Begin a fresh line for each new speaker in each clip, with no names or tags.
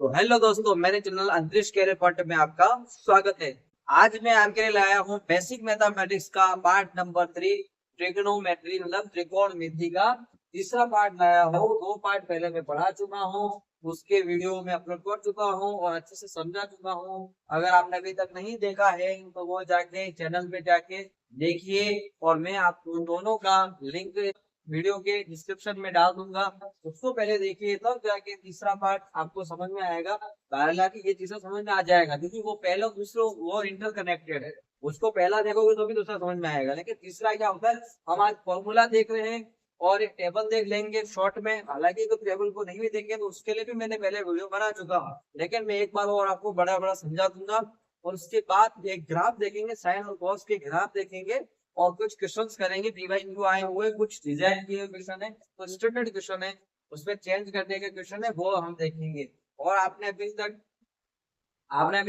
तो हेलो दोस्तों, मेरे चैनल अंतरिक्ष कैरियर पॉइंट में आपका स्वागत है। आज मैं आपके लिए लाया हूँ बेसिक मैथमेटिक्स का पार्ट नंबर 3, ट्रिग्नोमेट्री मतलब त्रिकोणमिति का तीसरा पार्ट लाया हूँ। दो पार्ट पहले मैं पढ़ा चुका हूँ, उसके वीडियो में अपलोड कर चुका हूँ और अच्छे से समझा चुका हूँ। अगर आपने अभी तक नहीं देखा है तो वो जाके चैनल पे जाके देखिए, और मैं आपको दोनों का लिंक वीडियो के डिस्क्रिप्शन में डाल दूंगा। उसको पहले देखिए, तब जाके तीसरा पार्ट आपको समझ में आएगा। हालांकि ये चीजें समझ में आ जाएगा क्योंकि वो पहला दूसरा वो इंटरकनेक्टेड है। उसको पहला देखोगे तो भी दूसरा समझ में आएगा, लेकिन तीसरा क्या होता है, हम आज फॉर्मूला देख रहे हैं और एक टेबल देख लेंगे शॉर्ट में। हालांकि तो टेबल को नहीं भी देखेंगे तो उसके लिए भी मैंने पहले वीडियो बना चुका हूँ, लेकिन मैं एक बार और आपको बड़ा बड़ा समझा दूंगा। और उसके बाद एक ग्राफ देखेंगे, साइन और कॉस के ग्राफ देखेंगे और कुछ क्वेश्चंस करेंगे। पीवाईक्यू आए हुए कुछ डिजाइन किए क्वेश्चन है, तो स्टैंडर्ड क्वेश्चन है, उसमें चेंज करने के क्वेश्चन है, वो हम देखेंगे। और आपने अभी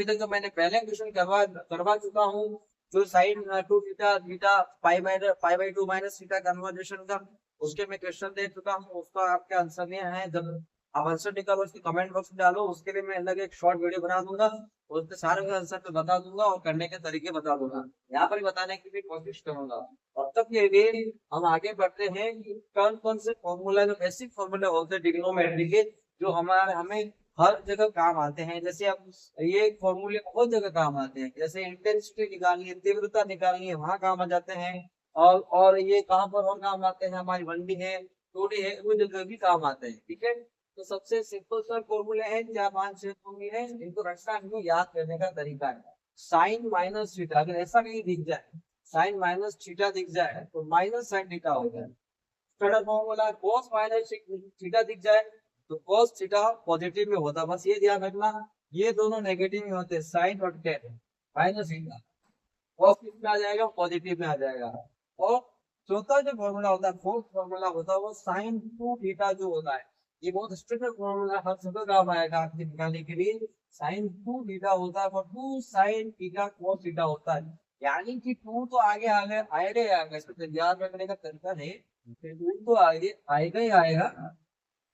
तक तो मैंने पहले क्वेश्चन करवा करवा चुका हूँ, जो sign to theta theta pi by two minus theta conversation का, उसके मैं क्वेश्चन दे चुका हूँ। उसका आपके आंसर नहीं है, जब आप आंसर निकालो उसकी कमेंट बॉक्स में डालो, उसके लिए मैं अलग एक शॉर्ट वीडियो बना दूंगा, उसके सारे का आंसर पे बता दूंगा और करने के तरीके बता दूंगा। यहाँ पर बताने की भी कोशिश करूंगा। और तब के लिए हम आगे बढ़ते हैं कि कौन कौन से फॉर्मूला, जो बेसिक फॉर्मूला होते हैं ट्रिग्नोमेट्री के, जो हमारे हमें हर जगह काम आते हैं। जैसे अब ये फॉर्मूले बहुत जगह काम आते हैं, जैसे इंटेंसिटी निकालनी है, तीव्रता निकालनी है, वहां काम आ जाते हैं। और ये कहाँ पर और काम आते हैं, हमारी 1D है 2D है, वो जगह भी काम आते हैं। ठीक है, तो सबसे सिंपल सर फॉर्मूले हैं, 4 5 6 फॉर्मूले हैं, इनको रखना, इनको याद करने का तरीका है। साइन माइनस थीटा, अगर ऐसा कहीं दिख जाए, साइन माइनस थीटा दिख जाए तो माइनस साइन थीटा हो जाए। Third formula cos minus theta दिख जाए तो cos थीटा पॉजिटिव में होता है, बस ये ध्यान रखना। ये दोनों नेगेटिव में होते हैं, साइन और टेन माइनस थीटा। cos किस में आ जाएगा, पॉजिटिव में आ जाएगा। और चौथा जो फॉर्मूला होता है, फोर्थ फॉर्मूला होता है, वो साइन टू थीटा जो होता है, ये बहुत स्ट्रिक्ट फॉर्मूला, हर जगह काम आएगा आपके निकालने के लिए। साइन टू थीटा होता है और two sine theta cos theta होता है। यानी कि टू तो आगे आगे आएगा ही आएगा, इसको ध्यान रखने का तरीका है। टू तो आगे आएगा ही आएगा।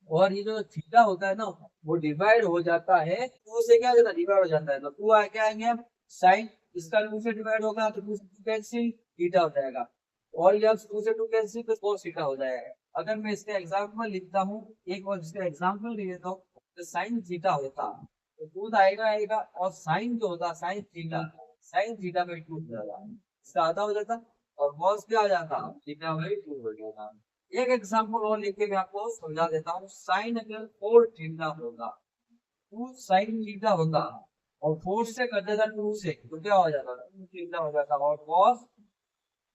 और ये जो थीटा होता है ना, वो डिवाइड हो जाता है, टू से क्या हो जाता है, डिवाइड हो जाता है, तो टू आगे आएंगे साइन, इसका टू से डिवाइड होगा तो टू से टू कैंसिल, थीटा हो जाएगा। और जब टू से टू कैंसिल तो cos थीटा हो जाएगा। अगर मैं इसका एग्जांपल लिखता हूँ, एक और इसका एग्जांपल ले लेता हूँ, तो साइन थीटा होता, तो टू आएगा आएगा, और साइन जो होता साइन थीटा बाई टू हो जाता, इसका आधा हो जाता, और cos क्या आ जाता, थीटा बाई टू हो जाता। एक एग्जांपल और लिख के मैं आपको समझा देता हूँ। साइन अगर फोर थीटा होगा, टू साइन थीटा होगा, और फोर से कर देता टू से, तो क्या हो जाता, टू थीटा हो जाता, और cos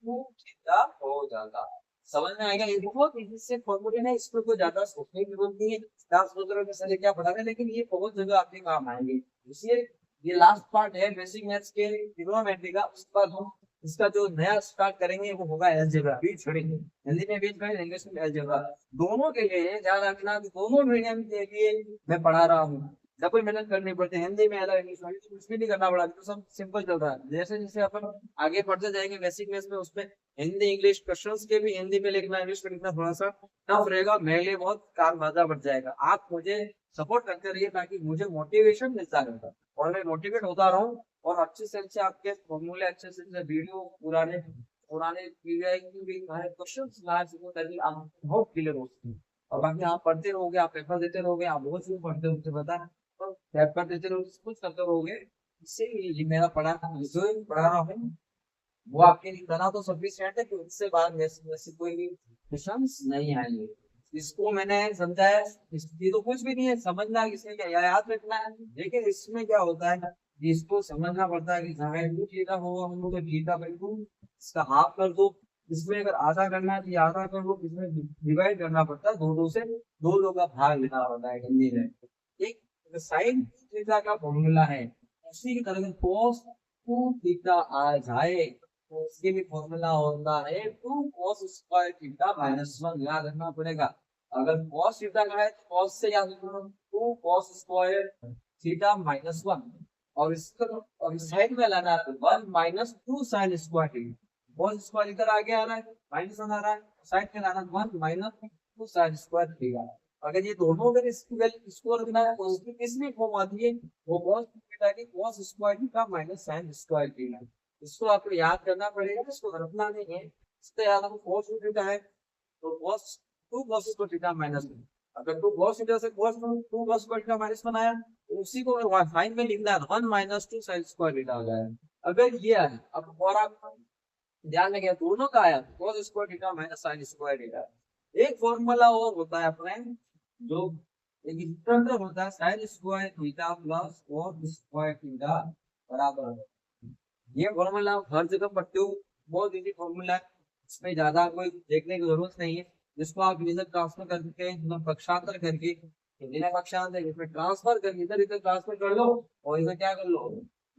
टू थीटा हो जाता। समझ में आएगा, ये बहुत इजी से फॉर्मूले है, इसमें कोई ज्यादा सोचने की जरूरत नहीं है। क्लास वगैरह में सर क्या पढ़ा रहे हैं, लेकिन ये बहुत जगह आपके काम आएंगे। इसलिए ये लास्ट पार्ट है बेसिक मैथ्स के ट्रिग्नोमेट्री का। उसके बाद हम इसका जो नया स्टार्ट करेंगे वो होगा अलजेब्रा, बीज गणित। हिंदी में बीज गणित, इंग्लिश में अलजेब्रा। दोनों के लिए ध्यान रखना कि दोनों मीडियम के लिए मैं पढ़ा रहा हूँ, डबल मेहनत करनी पड़ती है। हिंदी में अलग, इंग्लिश में कुछ भी नहीं करना पड़ा, तो सब सिंपल चल रहा है। जैसे जैसे अपन आगे बढ़ते जाएंगे बेसिक मैथ्स में, उसमें हिंदी इंग्लिश क्वेश्चंस के भी हिंदी में लिखना, इंग्लिश में लिखना थोड़ा सा टफ रहेगा, मेरे लिए बहुत काम ज्यादा बढ़ जाएगा। आप मुझे सपोर्ट करते रहिए ताकि मुझे मोटिवेशन मिलता रहता, और मैं मोटिवेट होता रहूं, और अच्छे आपके फॉर्मूले, अच्छे से वीडियो, पुराने पुराने पीवीआई भी क्वेश्चंस ला सकूं, ताकि आप बहुत क्लियर हो सके। और बाकी आप पढ़ते रहोगे, आप पेपर देते रहोगे, आप बहुत चीज पढ़ते हो, मुझे पता है, तो पेपर देते रहोगे, कुछ करते रहोगे, इससे ये मेरा पढ़ा जो पढ़ा रहा हूँ वो आपके लिए इतना तो सफिशिएंट है कि उससे बाद वैसे वैसे कोई भी क्वेश्चंस नहीं आएंगे। इसको मैंने समझाया, ये तो कुछ भी नहीं है, समझना किसने क्या याद रखना है, लेकिन इसमें क्या होता है कि इसको समझना पड़ता है कि अगर टू थीटा होगा हम लोग तो थीटा बाई टू इसका हाफ कर दो। इसमें अगर आधा करना है तो ये आधा कर दो, इसमें डिवाइड करना पड़ता है, दो दो से, दो दो का भाग लेना पड़ता है हिंदी में। एक साइन थीटा का फॉर्मूला है, उसी की तरह cos टू थीटा आ जाए तो उसके भी फॉर्मूला होता है two cos square theta minus one, याद रखना पड़ेगा। अगर कॉस थीटा का है तो कॉस से याद रखना, two cos square theta minus one, और इसका और इस साइड में लाना है तो one minus two sine square theta. Cos square इधर आगे आ रहा है, माइनस वन आ रहा है, साइड में लाना one minus two sine square theta. अगर ये दोनों अगर इसको रखना है तो उसकी किसमें फॉर्म आती है, वो cos थीटा की cos square theta minus sin square theta. इसको आपको याद करना पड़ेगा, इसको रखना नहीं है। इससे याद आपको cos थीटा है तो cos 2 cos square theta minus 1। अगर 2 cos थीटा से cos 2 cos square theta minus 1 आया तो उसी को साइन में लिखना है 1 माइनस 2 sin स्क्वायर थीटा हो जाएगा। अगर ये आया अब और आप ध्यान में, दोनों का आया cos square theta minus sin square theta. एक फॉर्मूला और होता है अपने जो एक स्टैंडर्ड होता है sin square theta plus cos square theta बराबर है। ये फॉर्मूला हर जगह पढ़ते हो, बहुत इजी फॉर्मूला है, इसमें ज्यादा कोई देखने की जरूरत नहीं है। जिसको आप इधर ट्रांसफर करके पक्षांतर करके हिंदी में पक्षांतर इसमें ट्रांसफर करके इधर इधर ट्रांसफर कर लो और इधर क्या कर लो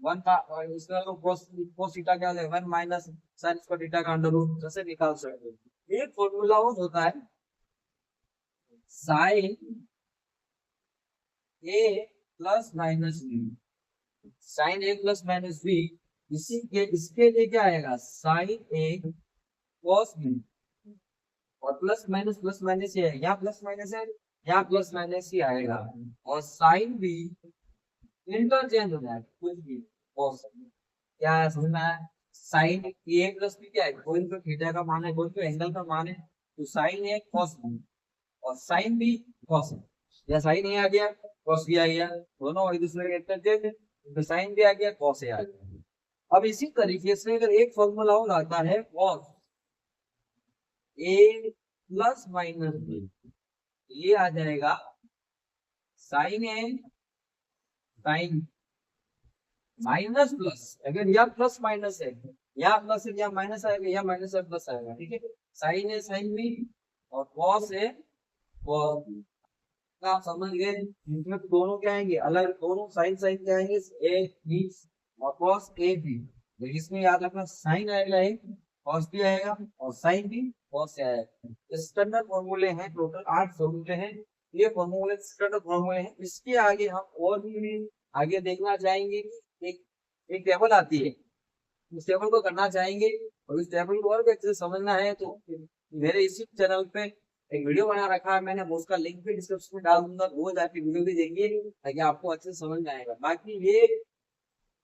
वन का और इसका cos थीटा क्या है 1 माइनस sin स्क्वायर थीटा का अंडर रूट जैसे निकाल सकते हो। एक फॉर्मूला होता है sin a plus minus b, sin a plus minus b इसी के इसके लिए क्या आएगा sin a cos b और प्लस माइनस ये है, यहाँ प्लस माइनस है यहाँ प्लस माइनस ही आएगा और sin b इंटरचेंज हो जाएगा कुछ भी हो सकता है। क्या है समझ में आया? साइन ए प्लस बी क्या है, कोई तो थीटा का मान है कोई तो एंगल का मान है, तो साइन ए कॉस बी और साइन बी कॉस ए, या साइन ए आ गया कॉस बी आ गया, दोनों एक दूसरे के इंटरचेंज है, तो साइन बी आ गया कॉस ए आ गया। अब इसी तरीके से अगर एक फॉर्मूला और आता है cos A plus minus B, ये आ जाएगा साइन ए साइन माइनस प्लस, अगर यहाँ प्लस माइनस है यहाँ प्लस है यहाँ माइनस आएगा यहाँ माइनस है प्लस आएगा, ठीक है। साइन है साइन बी और कॉस है कॉस बी, आप समझ गए। इसमें दोनों क्या आएंगे अलग, दोनों साइन साइन क्या आएंगे ए बी और कॉस ए बी, इसमें याद रखना साइन आएगा एक कॉस भी आएगा और साइन भी कॉस से आएगा। स्टैंडर्ड फॉर्मूले हैं, टोटल 8 फॉर्मूले हैं, ये फॉर्मूले स्टैंडर्ड फॉर्मूले हैं। इसके आगे हम और भी आगे देखना चाहेंगे। एक एक टेबल आती है, उस टेबल को करना चाहेंगे और इस टेबल को और भी अच्छे से समझना है तो मेरे इसी चैनल पे एक वीडियो बना रखा है मैंने, उसका लिंक भी डिस्क्रिप्शन में डाल दूंगा, वो जाके वीडियो भी देखिए ताकि आपको अच्छे से समझ में आएगा। बाकी ये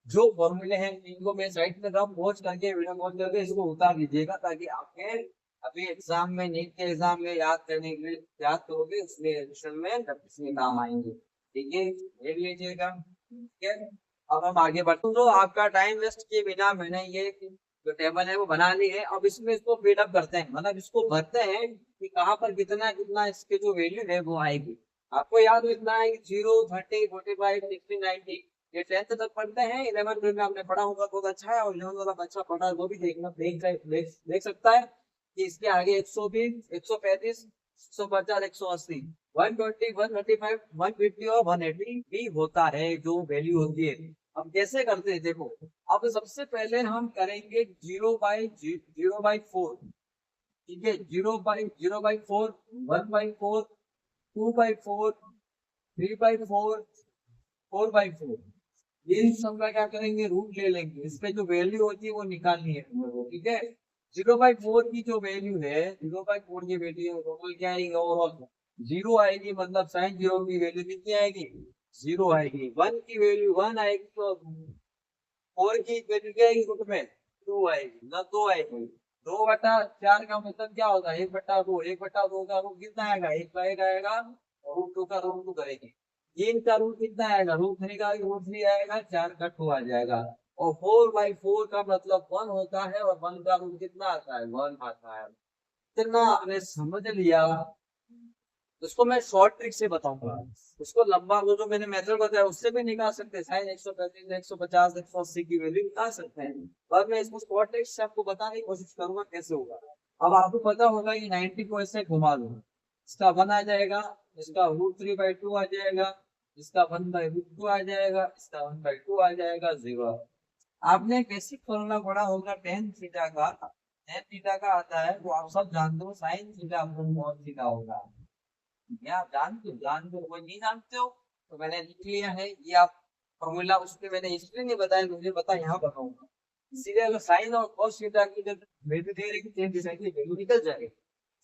जो फॉर्मूले हैं इनको मैं साइड में कम पहुंच करके वीडियो कॉल करके इसको उतार दीजिएगा ताकि आपके अभी एग्जाम में नीट के एग्जाम में याद करने के लिए याद करोगे उसमें एडिशन में इसमें काम आएंगे, ठीक है, देख लीजिएगा, ठीक है। अब हम आगे बढ़ते तो आपका टाइम वेस्ट किए बिना मैंने ये जो टेबल है वो बना ली है। अब इसमें इसको फीडअप करते हैं, मतलब इसको भरते हैं कि कहाँ पर कितना कितना इसके जो वैल्यू है वो आएगी। आपको याद रखना है कि 0, 30, 45, 60, 90 ये 10th तक पढ़ते हैं, 11th में आपने पढ़ा होगा बहुत अच्छा है, और 11th वाला बच्चा पढ़ा है वो भी देखना देख सकता है कि इसके आगे 120, 135, 150, 180, 120, 135, 150 और 180 भी होता है जो वैल्यू होती है। अब कैसे करते हैं देखो, अब सबसे पहले हम करेंगे 0/4, ठीक है, 0/4, 1/4, 2/4, 3/4, 4/4, ये सब का क्या करेंगे रूट ले लेंगे, इसमें जो वैल्यू होती है वो निकालनी है, ठीक है। 0/4 की जो वैल्यू है 0/4 की वैल्यू टोटल क्या आएगी ओवरऑल 0 आएगी, मतलब साइन 0 की वैल्यू कितनी आएगी 0 आएगी, 1 की वैल्यू 1 आएगी तो 4 की वैल्यू क्या आएगी रूट में 2 आएगी, ना 2 आएगी। 2/4 का मतलब क्या होता है 1/2, 1/2 का रूट कितना आएगा 1 आएगा और रूट 2 का रूट 2 करेंगे, 3 का रूट कितना आएगा रूट 3 का रूट 3 आएगा, 4 का 2 आ जाएगा और 4/4 का मतलब 1 होता है और 1 का रूट कितना आता है 1 आता है। इतना आपने समझ लिया, उसको मैं शॉर्ट ट्रिक से बताऊंगा, उसको लंबा वो जो मैंने मेथड बताया उससे भी निकाल सकते हैं, साइन 135, 150, 180 की वैल्यू निकाल सकते हैं, पर मैं इसको शॉर्ट ट्रिक से आपको बताने की कोशिश करूंगा कैसे होगा। अब आपको पता होगा कि 90 को ऐसे घुमा दो, इसका 1 आ जाएगा, इसका √3/2 आ जाएगा, इसका 1/√2 आ जाएगा, इसका 1/2 आ जाएगा 0। आपने बेसिक फॉर्मूला पढ़ा होगा tan थीटा का, tan थीटा का आता है वो आप सब जानते हो sin theta upon cos theta होगा, या जानते हो वो नहीं जानते हो तो मैंने लिख लिया है ये आप फॉर्मूला, उसमें मैंने इसलिए नहीं बताया मुझे पता यहाँ बताऊंगा, इसीलिए अगर साइन और cos थीटा की जब वैल्यू दे रही है tan थीटा की वैल्यू निकल जाएगी,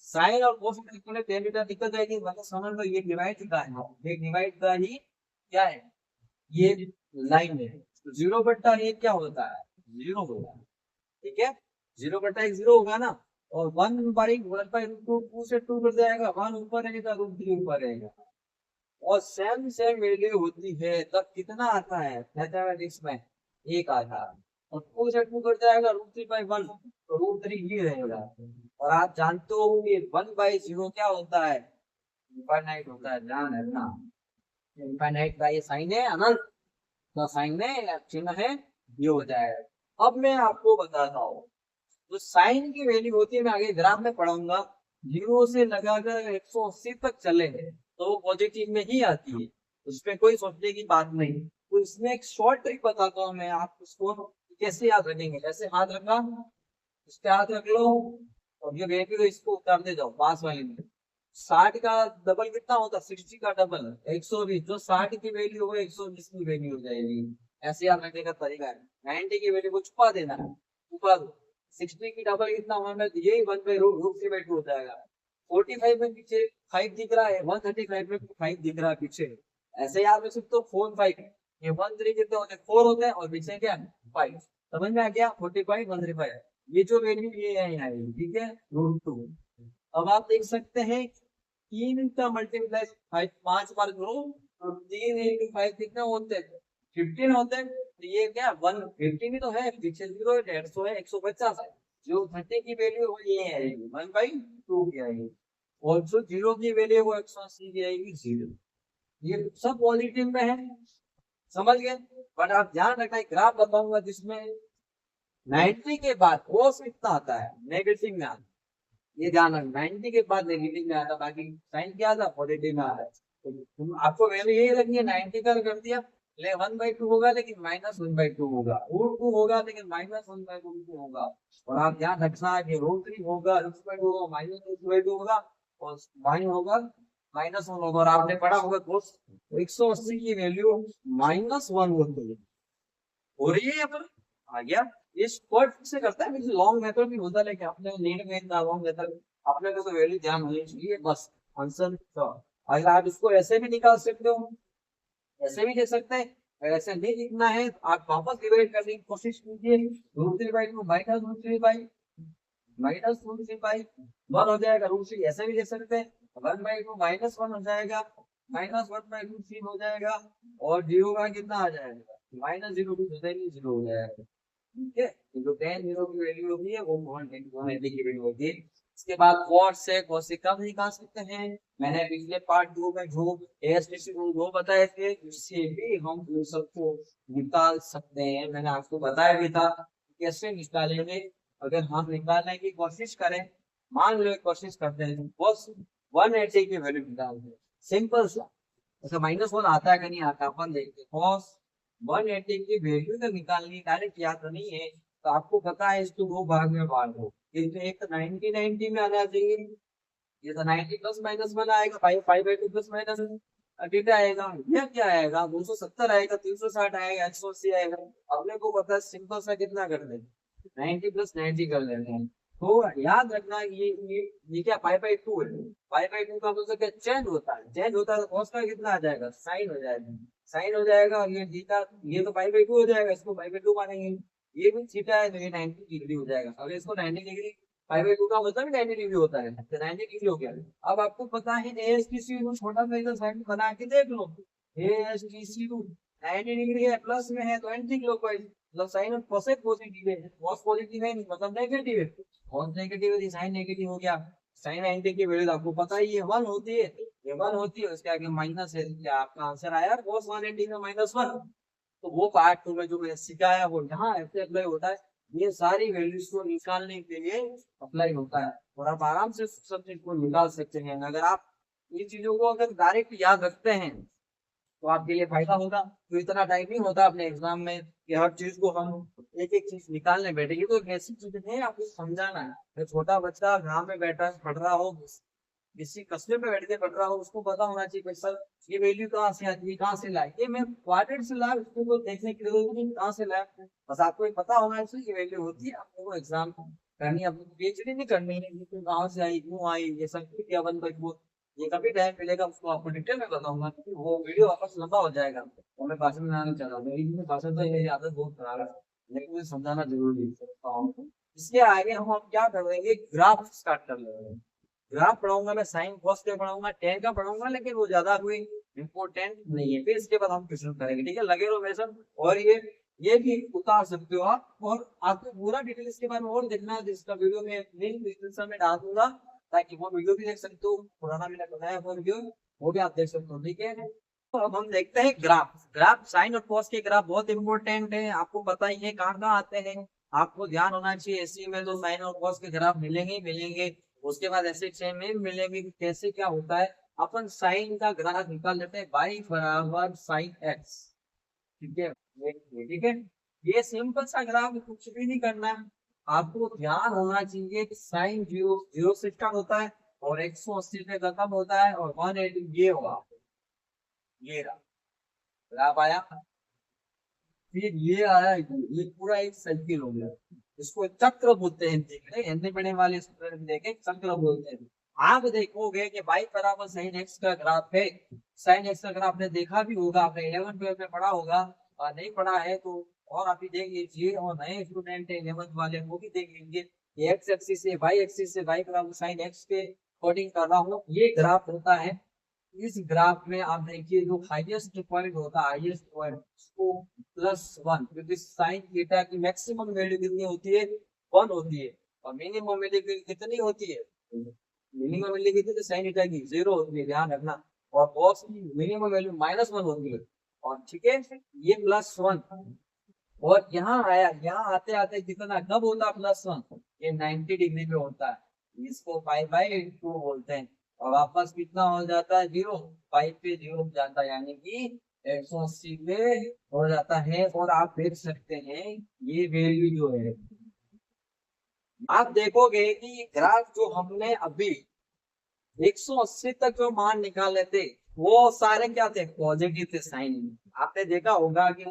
साइन और कोस में टेन थीटा दिक्कत आएगी, मतलब समझ लो ये डिवाइड का है, ये डिवाइड का ही क्या है, ये लाइन है। तो 0 बट्टा ये क्या होता है, 0 होता है, ठीक है। 0 बट्टा 1 0 होगा ना, और 1/√2 से 2 कट जाएगा, 1 ऊपर रहेगा, √3 ऊपर रहेगा, और सेम सेम वैल्यू होती है, तब कितना आता है मैथमेटिक्स में, एक आता है। और 2 से 2 कट जाएगा, √3/1, तो √3 ही रहेगा। और आप जानते हो कि 1/0 क्या होता है, इनफाइनाइट होता है, ध्यान रखना। इनफाइनाइट का ये साइन है अनंत, तो साइन है चिन्ह है, ये हो जाएगा। अब मैं आपको बताता हूँ, तो साइन की वैल्यू होती है, मैं आगे ग्राफ में पढ़ाऊंगा, 0 से लगाकर 180 तक चले तो वो पॉजिटिव में ही आती है, उसमें कोई सोचने की बात नहीं। तो इसमें एक शॉर्ट ट्रिक बताता हूँ मैं, आप उसको कैसे याद रखेंगे। जैसे हाथ रखा, इसके हाथ रख लो, और ये वैल्यू तो इसको उतारते जाओ पास वाले में। 60 का डबल कितना होता है, 60 का डबल 120, जो 60 की वैल्यू हो 120 की वैल्यू हो जाएगी। ऐसे याद रखने का तरीका है। 90 की वैल्यू को छुपा देना है, छुपा दो। 60 की डबल कितना होना है, यही 1/√3/2 हो जाएगा। 45 में पीछे 5 दिख रहा है, 135 में 5 दिख रहा है पीछे, ऐसे याद रख सकते हो। 4 5 ये 1 3 कितने होते हैं, 4 होते हैं, और पीछे क्या 5, समझ में आ गया। 45 135 ये जो वैल्यू ये है, ठीक है, √2। अब आप देख सकते हैं 3 का मल्टीप्लाई 5 बार करो, तो 3 × 5 कितने होते हैं, 15 होते हैं। तो ये क्या 150 भी तो है, पीछे 0 है, 150 है, 150 है। जो 30 की वैल्यू वो ये आएगी 1/2 की आएगी, और जो 0 की वैल्यू वो 180 की आएगी 0। ये सब पॉजिटिव में है, समझ गए। बट आप ध्यान रखना, एक ग्राफ बताऊंगा जिसमें 90 के बाद कोस कितना आता है, नेगेटिव में आता है। ये ध्यान रखना, 90 के बाद नेगेटिव में आता, बाकी साइन क्या आता, पॉजिटिव में आता है। तो आपको वैल्यू यही रखनी है, 90 का कर दिया, 1/2 होगा, लेकिन -1/2 होगा, √2 होगा लेकिन -1/2 होगा। और आप ध्यान रखना कि √3 होगा, √2 होगा, -2 होगा, और माइन होगा -1 होगा। और आपने पढ़ा होगा दोस्त, 180 की वैल्यू -1 होती है, हो रही है यहाँ पर, आ गया। ये शॉर्ट से करता है, लॉन्ग मेथड भी होता है, लेकिन अपने नीड में इतना लॉन्ग मेथड अपने को तो वैल्यू ध्यान होनी चाहिए बस, आंसर। तो अगर आप इसको ऐसे भी निकाल सकते हो, ऐसे भी दे सकते हैं। अगर ऐसे नहीं लिखना है तो आप वापस डिवाइड करने की कोशिश कीजिए, √3/2 -√3/1 हो जाएगा, √3 ऐसे भी दे सकते हैं, 1/2 -1 हो जाएगा, -1/√3 हो जाएगा, और 0 का कितना आ जाएगा, -0 की जगह 0 हो जाएगा, ठीक है। तो जो tan 0 की वैल्यू होती है वो की वैल्यू होती है। इसके बाद cos से cosec का भी निकाल सकते हैं। मैंने पिछले पार्ट 2 में जो ASTC रूल 2 बताए थे, उससे भी हम इन सबको निकाल सकते हैं। मैंने आपको बताया भी था कैसे निकालेंगे। अगर हम निकालने की कोशिश करें, मान लो कोशिश करते हैं, बस 180 की वैल्यू निकालते हैं, सिंपल सा। अच्छा -1 आता है कि नहीं आता, अपन देखते हैं। cos 180 की वैल्यू तो निकालनी डायरेक्ट याद तो नहीं है, तो आपको पता है इसको 2 भाग में बांट दो। इसमें एक तो 90 में आना चाहिए, ये तो 90 +-1 आएगा, 5/2 +- थीटा आएगा। यह क्या आएगा, 270 आएगा, 360 आएगा, 180 आएगा। अपने को पता है, सिंपल सा कितना कर देंगे, 90 + 90 कर लेते हैं। तो याद रखना ये क्या 5/2 है, 5/2 का मतलब क्या, चेंज होता है, चेंज होता है तो cos का कितना आ जाएगा, साइन हो जाएगा, साइन हो जाएगा। और ये थीटा, ये तो 5/2 हो जाएगा, इसको 5/2 मानेंगे। ये भी थीटा है तो ये 90 डिग्री हो जाएगा। अगर इसको 90 डिग्री, 5/2 का मतलब भी 90 डिग्री होता है, तो 90 डिग्री हो गया। अब आपको पता है ASTC को छोटा सा इधर साइड बना के देख लो, ASTC 90 डिग्री है, प्लस में है तो एंटी क्लॉकवाइज, मतलब साइन और कोसेक पॉजिटिव है, cos पॉजिटिव है नहीं मतलब नेगेटिव है, cos नेगेटिव है, साइन नेगेटिव हो गया। साइन 90 की वैल्यू आपको पता ही है 1 होती है, ये 1 होती है, उसके आगे माइनस है, क्या आपका आंसर आया cos 180 में -1। तो वो पार्ट तुम्हें जो मैंने सिखाया वो यहाँ ऐसे अप्लाई होता है, ये सारी वैल्यूज को निकालने के लिए अप्लाई होता है, और आप आराम से सब चीज को निकाल सकते हैं। अगर आप इन चीजों को अगर डायरेक्ट याद रखते हैं तो आपके लिए फायदा होगा। तो इतना टाइम नहीं होता अपने एग्जाम में कि हर चीज को हम एक एक चीज निकालने बैठेंगे। तो ऐसी चीज है, आपको समझाना है। छोटा बच्चा गाँव में बैठा पढ़ रहा हो, किसी कस्बे में बैठ के पढ़ रहा हो, उसको पता होना चाहिए भाई सर ये वैल्यू कहाँ से आती है, कहाँ से लाए, ये मैं क्वाड्रेंट से लाया, उसको तो देखने के लिए कहाँ से लाया, बस आपको पता होना चाहिए ये वैल्यू होती है, आपको एग्जाम करनी अपनी पीएचडी नहीं करनी है, ये तो कहाँ से आई क्यों आई ये सब क्या बन भाई वो, ये कभी टाइम मिलेगा उसको आपको डिटेल में बताऊंगा, क्योंकि वो वीडियो वापस लंबा हो जाएगा और मैं भाषण में आना चाह रहा हूँ, मेरी भाषा तो मेरी आदत बहुत खराब है, लेकिन मुझे समझाना जरूरी है। इसके आगे हम क्या करेंगे, ग्राफ स्टार्ट कर लेंगे। ग्राफ पढ़ाऊंगा मैं, साइन कॉस के पढ़ाऊंगा, टेन का पढ़ाऊंगा, लेकिन वो ज्यादा कोई इम्पोर्टेंट नहीं है। फिर इसके बाद हम क्वेश्चन करेंगे, ठीक है, लगे रहो मेरे साथ। और ये भी उतार सकते हो आप, और आपको पूरा डिटेल इसके बारे में और देखना है जिसका वीडियो में लिंक डिस्क्रिप्शन में डाल दूंगा, ताकि वो वीडियो भी देख सकते हो, पुराना मैंने बनाया वो वीडियो, वो भी आप देख सकते हो, ठीक है। तो अब हम देखते हैं ग्राफ। ग्राफ साइन और कॉस के ग्राफ बहुत इंपॉर्टेंट है, आपको पता ही है कहाँ कहाँ आते हैं, आपको ध्यान होना चाहिए। एससी में तो साइन और कॉस के ग्राफ मिलेंगे ही मिलेंगे, उसके बाद एसएचए में मिलेंगे कि कैसे क्या होता है। अपन साइन का ग्राफ निकाल लेते हैं, y बराबर साइन एक्स, ठीक है, ठीक है। ये सिंपल सा ग्राफ, कुछ भी नहीं करना है, आपको ध्यान होना चाहिए कि साइन जीरो जीरो से स्टार्ट होता है और 180 पे खत्म होता है, और 180 ये होगा, ये रहा ग्राफ आया। फिर ये आया, ये पूरा एक सर्किल हो गया, इसको चक्र बोलते हैं, हिंदी पढ़ने वाले स्टूडेंट देखें, चक्र बोलते हैं। आप देखोगे कि y बराबर साइन एक्स का ग्राफ है, साइन एक्स का ग्राफ आपने देखा भी होगा, आपने 11 12 में पढ़ा होगा, और नहीं पढ़ा है तो और आप भी देख लीजिए, और नए स्टूडेंट है 11 वाले वो भी देख लीजिए। एक्स एक्सिस से y एक्सिस से y बराबर साइन एक्स के अकॉर्डिंग कर रहा हूँ, ये ग्राफ होता है। इस ग्राफ में आप देखिए जो हाईएस्ट पॉइंट होता है, हाईएस्ट पॉइंट उसको +1, क्योंकि साइन थीटा की मैक्सिमम वैल्यू कितनी होती है, 1 होती है, और मिनिमम वैल्यू कितनी होती है, मिनिमम वैल्यू कितनी है साइन थीटा की, 0 होती है, ध्यान रखना। और कॉस की मिनिमम वैल्यू -1 होती है, और ठीक है, ये +1। और यहाँ आया, यहाँ आते आते कितना कब होता है +1, ये 90 डिग्री पे होता है, इसको π/2 बोलते हैं, और वापस कितना हो जाता है 0, 5 पे 0 हो जाता है, यानी कि 180 पे हो जाता है। और आप देख सकते हैं ये वैल्यू जो है, आप देखोगे कि ग्राफ जो हमने अभी 180 तक जो मान निकाले थे, वो सारे क्या थे, पॉजिटिव थे साइन। आपने देखा होगा कि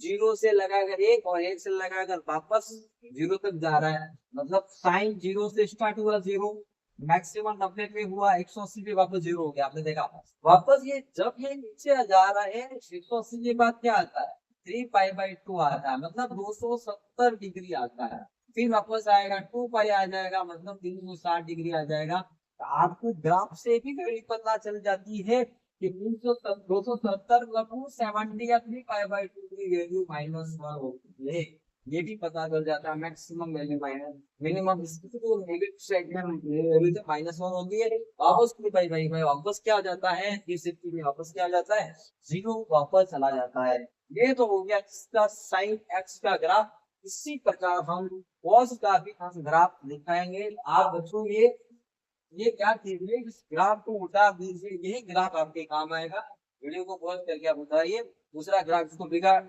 0 से लगाकर 1 और 1 से लगाकर वापस 0 तक जा रहा है, मतलब साइन 0 से स्टार्ट हुआ 0, मैक्सिमम 90 पे हुआ, 180 पे वापस 0 हो गया, आपने देखा। वापस ये जब ये नीचे जा रहा है 180 के बाद क्या आता है, 3π/2 आता है, मतलब 270 डिग्री आता है। फिर वापस आएगा 2π आ जाएगा, मतलब 360 डिग्री आ जाएगा। आपको ग्राफ से भी वैल्यू पता चल जाती है कि 270 270 या 3π/2 की वैल्यू -1 होती है, ये भी पता चल जाता है। मैक्सिमम वैल्यू माइनस मिनिमम, इसकी तो नेगेटिव साइड में वैल्यू तो -1 होती है, वापस 2π/2 वापस क्या आ जाता है, 360 में वापस क्या आ जाता है, 0 वापस चला जाता है। ये तो हो गया इसका साइन एक्स का ग्राफ। इसी प्रकार हम कॉस का भी हम ग्राफ दिखाएंगे। आप बच्चों ये क्या चीज है, इस ग्राफ को उठा दीजिए, यही ग्राफ आपके काम आएगा। वीडियो को पॉज करके आप उठाइए, दूसरा ग्राफ इसको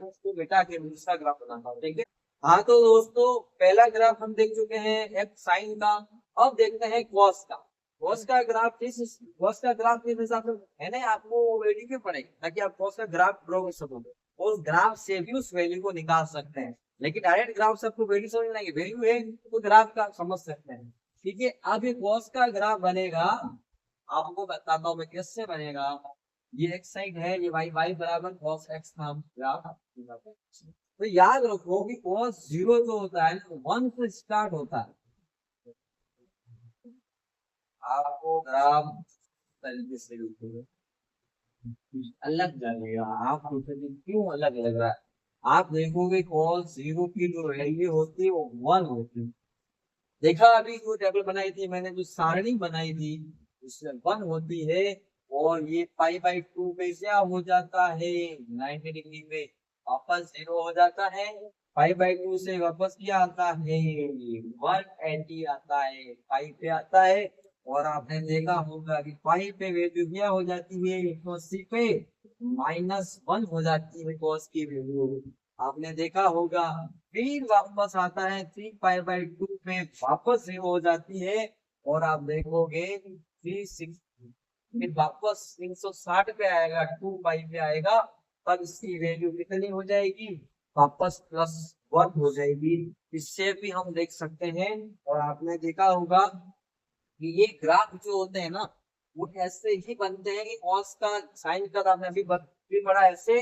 उसको बेटा के दूसरा ग्राफ बनाता हूँ, ठीक है। हाँ तो दोस्तों, पहला ग्राफ हम देख चुके हैं एक्स साइन का, अब देखते हैं कॉस का। कॉस का ग्राफ किस हिसाब से है ना, आपको वैल्यू क्यों पड़ेगी, ताकि आप कॉस का ग्राफ ड्रॉ कर सको, और ग्राफ से भी उस वैल्यू को निकाल सकते हैं। लेकिन डायरेक्ट ग्राफ से आपको वैल्यू समझ नहीं, वैल्यू है तो ग्राफ का समझ सकते हैं, ठीक है। अब ये कॉस का ग्राफ बनेगा, आपको बताता हूँ मैं कैसे बनेगा। ये एक्स साइड है, ये वाई बराबर कॉस एक्स नाम ग्राफ। तो याद रखो कि कॉस 0 जो होता है 1 से स्टार्ट होता है। आपको ग्राफ तरीके से अलग लगेगा, आप सोचेंगे क्यों अलग लग रहा है। आप देखोगे कॉस 0 की जो वैल्यू होती है वो 1 होती है। देखा अभी जो टेबल बनाई थी मैंने, जो सारणी बनाई थी उसमें 1 होती है, और ये π/2 पे क्या हो जाता है, 90 डिग्री पे वापस 0 हो जाता है। π/2 से वापस क्या आता है, 180 आता है, पाई पे आता है। और आपने देखा होगा कि पाई पे वैल्यू क्या हो जाती है, 180 पे -1 हो जाती है कॉस की वैल्यू, आपने देखा होगा। फिर वापस आता है 3π/2 में वापस 0 हो जाती है, और आप देखोगे 36 फिर वापस 360 पे आएगा, 2π पे आएगा, तब इसकी वैल्यू कितनी हो जाएगी, वापस +1 हो जाएगी। इससे भी हम देख सकते हैं। और आपने देखा होगा कि ये ग्राफ जो होते हैं ना, वो ऐसे ही बनते हैं कि कॉस का साइन का आपने भी पढ़ा, ऐसे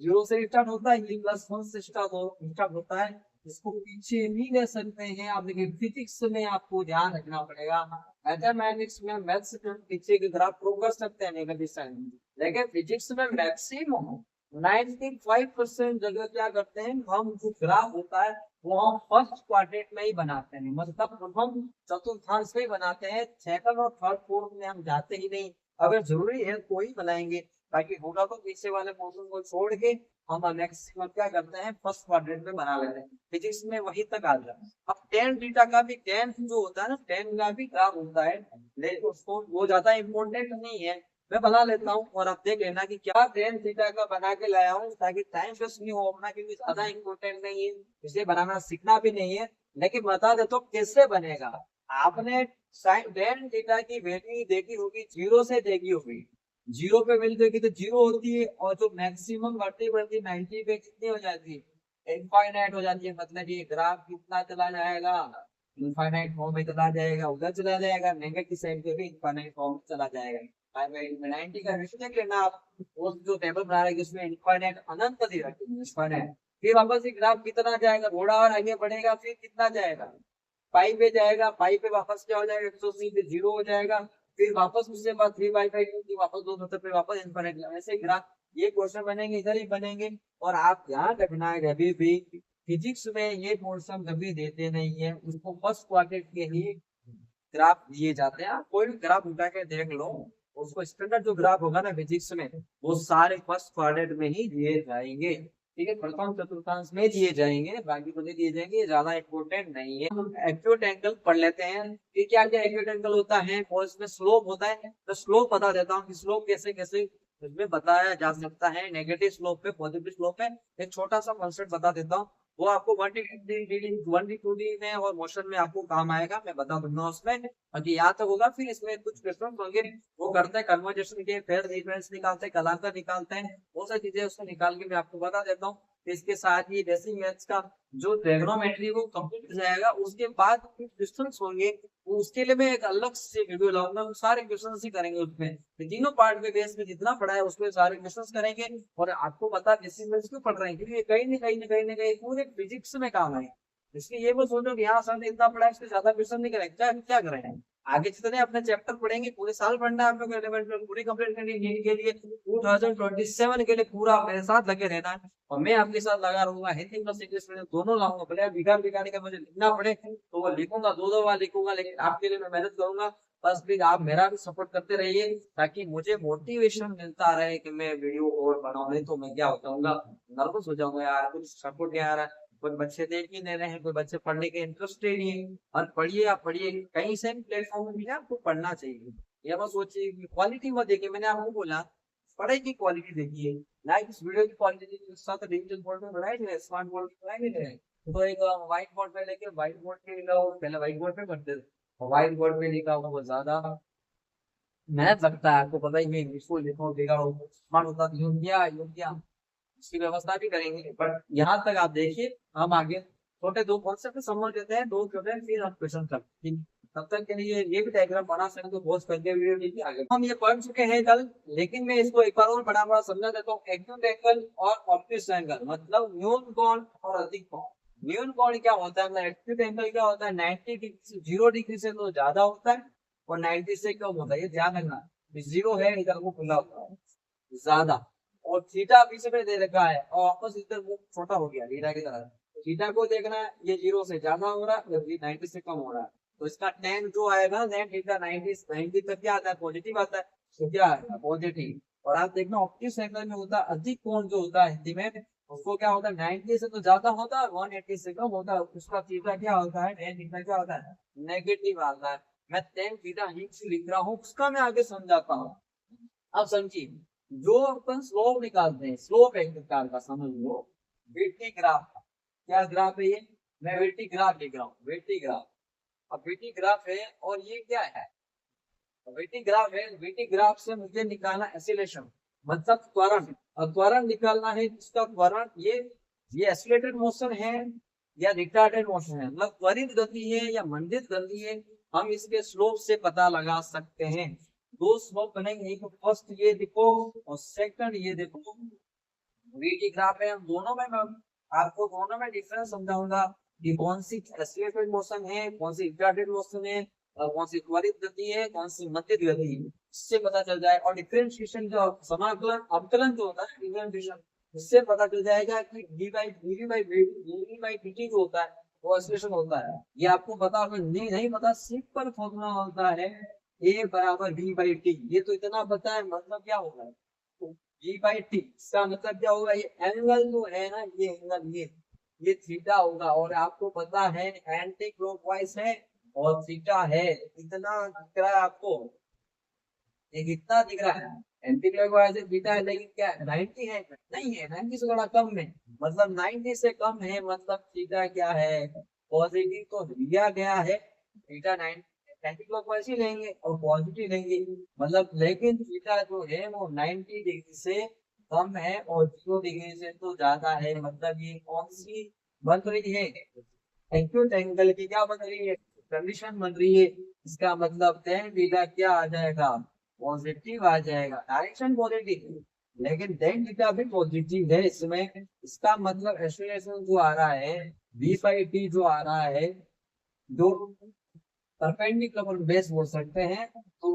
0 से स्टार्ट होता है, ये +1 से स्टार्ट होता है। इसको पीछे नहीं ले सकते हैं आप। देखिए फिजिक्स में आपको ध्यान रखना पड़ेगा, मैथमेटिक्स में मैथ्स में पीछे के ग्राफ ड्रॉ कर सकते हैं नेगेटिव साइन, लेकिन फिजिक्स में मैक्सिमम 95% जगह क्या करते हैं हम, जो ग्राफ होता है वो हम फर्स्ट क्वाड्रेंट में ही बनाते हैं, मतलब हम चतुर्थांश में ही बनाते हैं, सेकंड और थर्ड फोर्थ में हम जाते ही नहीं। अगर जरूरी है तो ही बनाएंगे, ताकि होगा तो पीछे वाले पोर्शन को छोड़ के हम मैक्सिमम क्या करते हैं फर्स्ट क्वाड्रेंट में बना लेते हैं। फिजिक्स में वही तक आ जाए। अब टेन थीटा का भी, टेन जो होता है ना, टेन का भी ग्राफ होता है, लेकिन उसको वो ज्यादा इम्पोर्टेंट नहीं है, मैं बना लेता हूँ। और आप देख लेना कि क्या टेन थीटा का बना के लाया हूँ, ताकि टाइम वेस्ट नहीं हो अपना, क्योंकि ज्यादा इम्पोर्टेंट नहीं है, इसे बनाना सीखना भी नहीं है। लेकिन बता दे तो कैसे बनेगा। आपने साइन टेन थीटा की वैल्यू देखी होगी, 0 से देखी होगी, 0 पे वैल्यू देखी तो 0 होती है, और जो मैक्सिमम बढ़ती बढ़ती 90 पे कितनी हो जाती है, इनफाइनाइट हो जाती है। मतलब ये ग्राफ कितना चला जाएगा, इनफाइनाइट फॉर्म में चला जाएगा, उधर चला जाएगा, नेगेटिव साइड पे भी इनफाइनाइट फॉर्म में चला जाएगा। 90 का रेशो देख लेना आप, वो जो टेबल बना रहे हैं उसमें इनफाइनाइट अनंत दे रखी है, इनफाइनाइट। फिर वापस ये ग्राफ कितना जाएगा, थोड़ा और आगे बढ़ेगा, फिर कितना जाएगा, पाई पे जाएगा, पाई पे वापस क्या हो जाएगा 180 पे 0 हो जाएगा, फिर वापस उससे बाद 3/5 की वापस 270 पे वापस इनफाइनाइट। ऐसे ग्राफ ये क्वेश्चन बनेंगे, इधर ही बनेंगे। और आप ध्यान रखना है कभी भी फिजिक्स में ये पोर्शन कभी देते नहीं है, उसको फर्स्ट क्वाड्रेंट के ही ग्राफ दिए जाते हैं। आप कोई भी ग्राफ उठा के देख लो, उसको स्टैंडर्ड जो ग्राफ होगा ना फिजिक्स में, वो सारे फर्स्ट क्वाड्रेंट में ही दिए जाएंगे। ठीक है, प्रथम चतुर्थांश में दिए जाएंगे, बाकी तो नहीं दिए जाएंगे, ये ज्यादा इंपॉर्टेंट नहीं है। हम एक्यूट एंगल पढ़ लेते हैं कि क्या क्या एक्यूट एंगल होता है, और इसमें स्लोप होता है। तो स्लोप बता देता हूँ कि स्लोप कैसे कैसे इसमें बताया जा सकता है। नेगेटिव स्लोप पे, पॉजिटिव स्लोप पे एक छोटा सा कॉन्सेप्ट बता देता हूँ, वो आपको 1D 2D में और मोशन में आपको काम आएगा, मैं बता दूंगा उसमें। बाकी यहाँ तक होगा, फिर इसमें कुछ क्वेश्चन होंगे, वो करते हैं कन्वर्जेशन के, फिर रिफरेंस निकालते हैं, कलांतर निकालते हैं, बहुत सारी चीजें उसको निकाल के मैं आपको बता देता हूँ। इसके साथ ही बेसिक मैथ्स का जो ट्रिग्नोमेट्री वो कंप्लीट हो जाएगा, उसके बाद क्वेश्चंस होंगे, वो उसके लिए मैं एक अलग से वीडियो लाऊंगा, वो सारे क्वेश्चंस ही करेंगे उसमें। तो तीनों पार्ट में बेस में जितना पढ़ा है उसमें सारे क्वेश्चंस करेंगे। और आपको पता बेसिक मैथ्स क्यों पढ़ रहे हैं, क्योंकि कहीं पूरे फिजिक्स में काम है। इसलिए ये मत सोचो कि यहाँ सर ने इतना पढ़ा है इससे ज्यादा क्वेश्चन नहीं करेंगे, क्या क्या करेंगे। आगे जितने अपने चैप्टर पढ़ेंगे, पूरे साल पढ़ना है आप लोग को, 11 पूरी कंप्लीट करनी है, के लिए 2027 के लिए पूरा मेरे साथ लगे रहना है। और मैं आपके साथ लगा रहूंगा, हिंदी प्लस इंग्लिश में दोनों लाऊंगा। भले बिगाड़ बिगाड़ के मुझे लिखना पड़े तो वो लिखूंगा, 2 2 बार लिखूंगा, लेकिन आपके लिए मैं मेहनत करूंगा। बस प्लीज आप मेरा भी सपोर्ट करते रहिए, ताकि मुझे मोटिवेशन मिलता रहे कि मैं वीडियो और बनाऊं। नहीं तो मैं क्या हो जाऊंगा, नर्वस हो जाऊंगा यार, कुछ सपोर्ट नहीं आ रहा है, कोई बच्चे देख ही नहीं रहे हैं, कोई बच्चे पढ़ने के इंटरेस्ट ही नहीं है। और पढ़िए, आप पढ़िए, कहीं से भी प्लेटफॉर्म में आपको पढ़ना चाहिए। ये मत सोचिए कि क्वालिटी मत देखिए, मैंने आपको बोला पढ़ाई की क्वालिटी देखिए, ना इस वीडियो की क्वालिटी देखिए। उस साथ डिजिटल बोर्ड में पढ़ाई नहीं, स्मार्ट बोर्ड में पढ़ाई नहीं है। तो एक व्हाइट बोर्ड पे लेके, व्हाइट बोर्ड पे लिखा हो, पहले व्हाइट बोर्ड पे पढ़ते थे, व्हाइट बोर्ड पे लिखा हुआ बहुत ज्यादा मेहनत लगता है, आपको पता ही है। स्कूल लिखो लिखा हो स्मार्ट होता, योग्य योग्य इसकी व्यवस्था भी करेंगे। बट यहाँ तक आप देखिए, हम आगे छोटे दो कॉन्सेप्ट समझ लेते हैं, दो छोटे, फिर हम क्वेश्चन करते हैं। तब तक के लिए ये भी डायग्राम बना सकते हो, बहुत करके वीडियो देखिए आगे। हम ये पढ़ चुके हैं कल, लेकिन मैं इसको एक बार और बड़ा बड़ा समझा देता हूँ। एक्यूट एंगल और ऑब्ट्यूस एंगल, मतलब न्यून कोण और अधिक कोण। न्यून कोण क्या होता है, मतलब एक्यूट एंगल क्या होता है, 90 डिग्री से 0 डिग्री से तो ज्यादा होता है, और 90 से कम होता है। ये ध्यान रखना, 0 है इधर वो खुला होता है ज्यादा, और थीटा पीछे पे दे रखा है, और वापस इधर वो छोटा हो गया थीटा की तरह। थीटा को देखना है, ये 0 से ज्यादा हो रहा है, जबकि 90 से कम हो रहा है। तो इसका टेन जो आएगा, टेन थीटा 90 तक क्या आता है, पॉजिटिव आता है। तो क्या है, पॉजिटिव। और आप देखना ऑप्टिक्स एंगल में होता है अधिक कोण, जो होता है हिंदी में उसको क्या होता है, 90 से तो ज्यादा होता है, 180 से कम होता है, उसका थीटा क्या होता है, टेन थीटा क्या होता है, नेगेटिव आता है। मैं टेन थीटा लिख रहा हूँ, उसका मैं आगे समझाता हूँ। अब समझिए, जो अपन स्लोप निकालते हैं, स्लोप एक प्रकार का समझ लो, वेटी ग्राफ। क्या ग्राफ है ये, मैं वेटी ग्राफ लिख रहा हूँ, वेटी ग्राफ। अब वेटी ग्राफ है, और ये क्या है, वेटी ग्राफ है। वेटी ग्राफ से मुझे निकालना एक्सीलरेशन, मतलब त्वरण। अब त्वरण निकालना है, इसका त्वरण ये ये एक्सीलरेटेड मोशन है या रिटार्डेड मोशन है, मतलब त्वरित गति है या मंडित गति है, हम इसके स्लोप से पता लगा सकते हैं। दो स्लोप बनेंगे, एक फर्स्ट ये देखो और सेकंड ये देखो। वीटी ग्राफ है, दोनों में मैं आपको दोनों में डिफरेंस समझाऊंगा कि कौन सी एक्सीलरेटेड मोशन है, कौन सी रिटार्डेड मोशन है, और कौन सी त्वरित गति है, कौन सी मंदित गति है, इससे पता चल जाए। और डिफरेंशिएशन जो समाकलन अवकलन जो होता है डिफरेंशिएशन, इससे पता चल जाएगा कि dt जो होता है वो एक्सीलरेशन होता है। ये आपको पता होगा, नहीं पता, सिंपल फॉर्मूला होता है a बराबर v/t। ये तो इतना पता है, मतलब क्या होगा v/t, इसका मतलब क्या होगा, ये एंगल जो है ना, ये एंगल ये थीटा होगा। और आपको पता है एंटी क्लॉकवाइज है और थीटा है, इतना दिख रहा है आपको, ये कितना दिख रहा है, एंटी क्लॉकवाइज थीटा है, लेकिन क्या 90 है? नहीं है, 90 से थोड़ा कम है, मतलब 90 से कम है, मतलब थीटा क्या है, पॉजिटिव तो दिया गया है, थीटा 90 एंटी क्लॉकवाइज ही लेंगे और पॉजिटिव लेंगे, मतलब लेकिन थीटा जो है वो 90 डिग्री से कम है और 0 डिग्री से तो ज्यादा है। मतलब ये कौन सी बन रही है, एक्यूट एंगल की क्या बन रही है, कंडीशन बन रही है। इसका मतलब tan थीटा क्या आ जाएगा, पॉजिटिव आ जाएगा, डायरेक्शन पॉजिटिव, लेकिन tan थीटा भी पॉजिटिव है इसमें। इसका मतलब एक्सीलरेशन जो आ रहा है v/t जो आ रहा है, जो परपेंडिकुलर बेस बोल सकते हैं, तो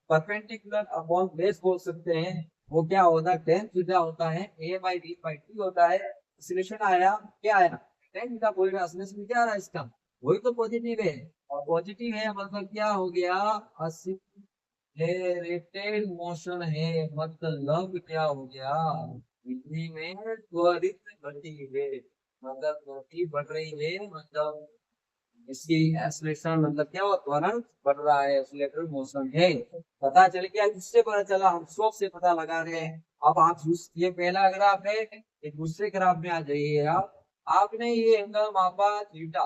परपेंडिकुलर अपॉन बेस बोल सकते हैं, वो क्या होता है, tan थीटा होता है a/v/t होता है। एक्सीलरेशन आया, क्या आया, tan थीटा बोलेगा, एक्सीलरेशन क्या आ रहा है इसका, वही तो पॉजिटिव है। और पॉजिटिव है मतलब क्या हो गया, एक्सीलरेटेड मोशन है, मतलब क्या हो गया, बिजली में त्वरित गति है, मतलब गति बढ़ रही है, मतलब इसकी एक्सीलरेशन मतलब क्या हुआ, त्वरण बढ़ रहा है, एक्सीलरेटेड मोशन है। पता चल गया, किससे पता चला, हम स्लोप से पता लगा रहे हैं। अब आप ये पहला ग्राफ है, एक दूसरे ग्राफ में आ जाइए आप। आपने ये एंगल मापा थीटा,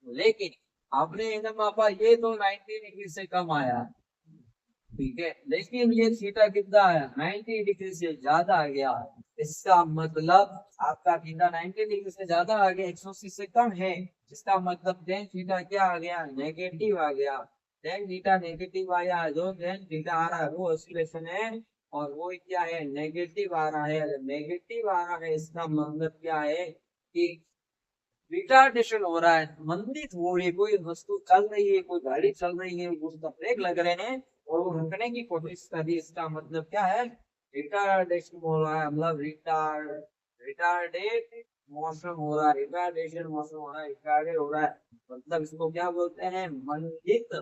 लेकिन आपने एंगल मापा ये तो 90 डिग्री से कम आया, ठीक है, लेकिन ये थीटा कितना आया, 90 डिग्री से ज्यादा आ गया। इसका मतलब आपका थीटा 90 डिग्री से ज्यादा आ गया, 180 से कम है। इसका मतलब tan थीटा क्या आ गया, नेगेटिव आ गया। tan थीटा नेगेटिव आया, जो tan थीटा आ रहा है वो एक्सीलरेशन है, और वो क्या है, नेगेटिव आ रहा है। नेगेटिव आ रहा है इसका मतलब क्या है कि रिटार्डेशन हो रहा है, मंदित हो रही है, कोई वस्तु चल रही है, कोई गाड़ी चल रही है, उसका ब्रेक लग रहे हैं और वो रुकने की कोशिश कर रही है, इसका मतलब क्या है, रिटार्डेशन हो रहा है, मतलब रिटार्डेड मोशन हो रहा है, रिटार्डेशन मोशन हो रहा है, रिटार्डेड हो रहा है, मतलब इसको क्या बोलते हैं, मंदित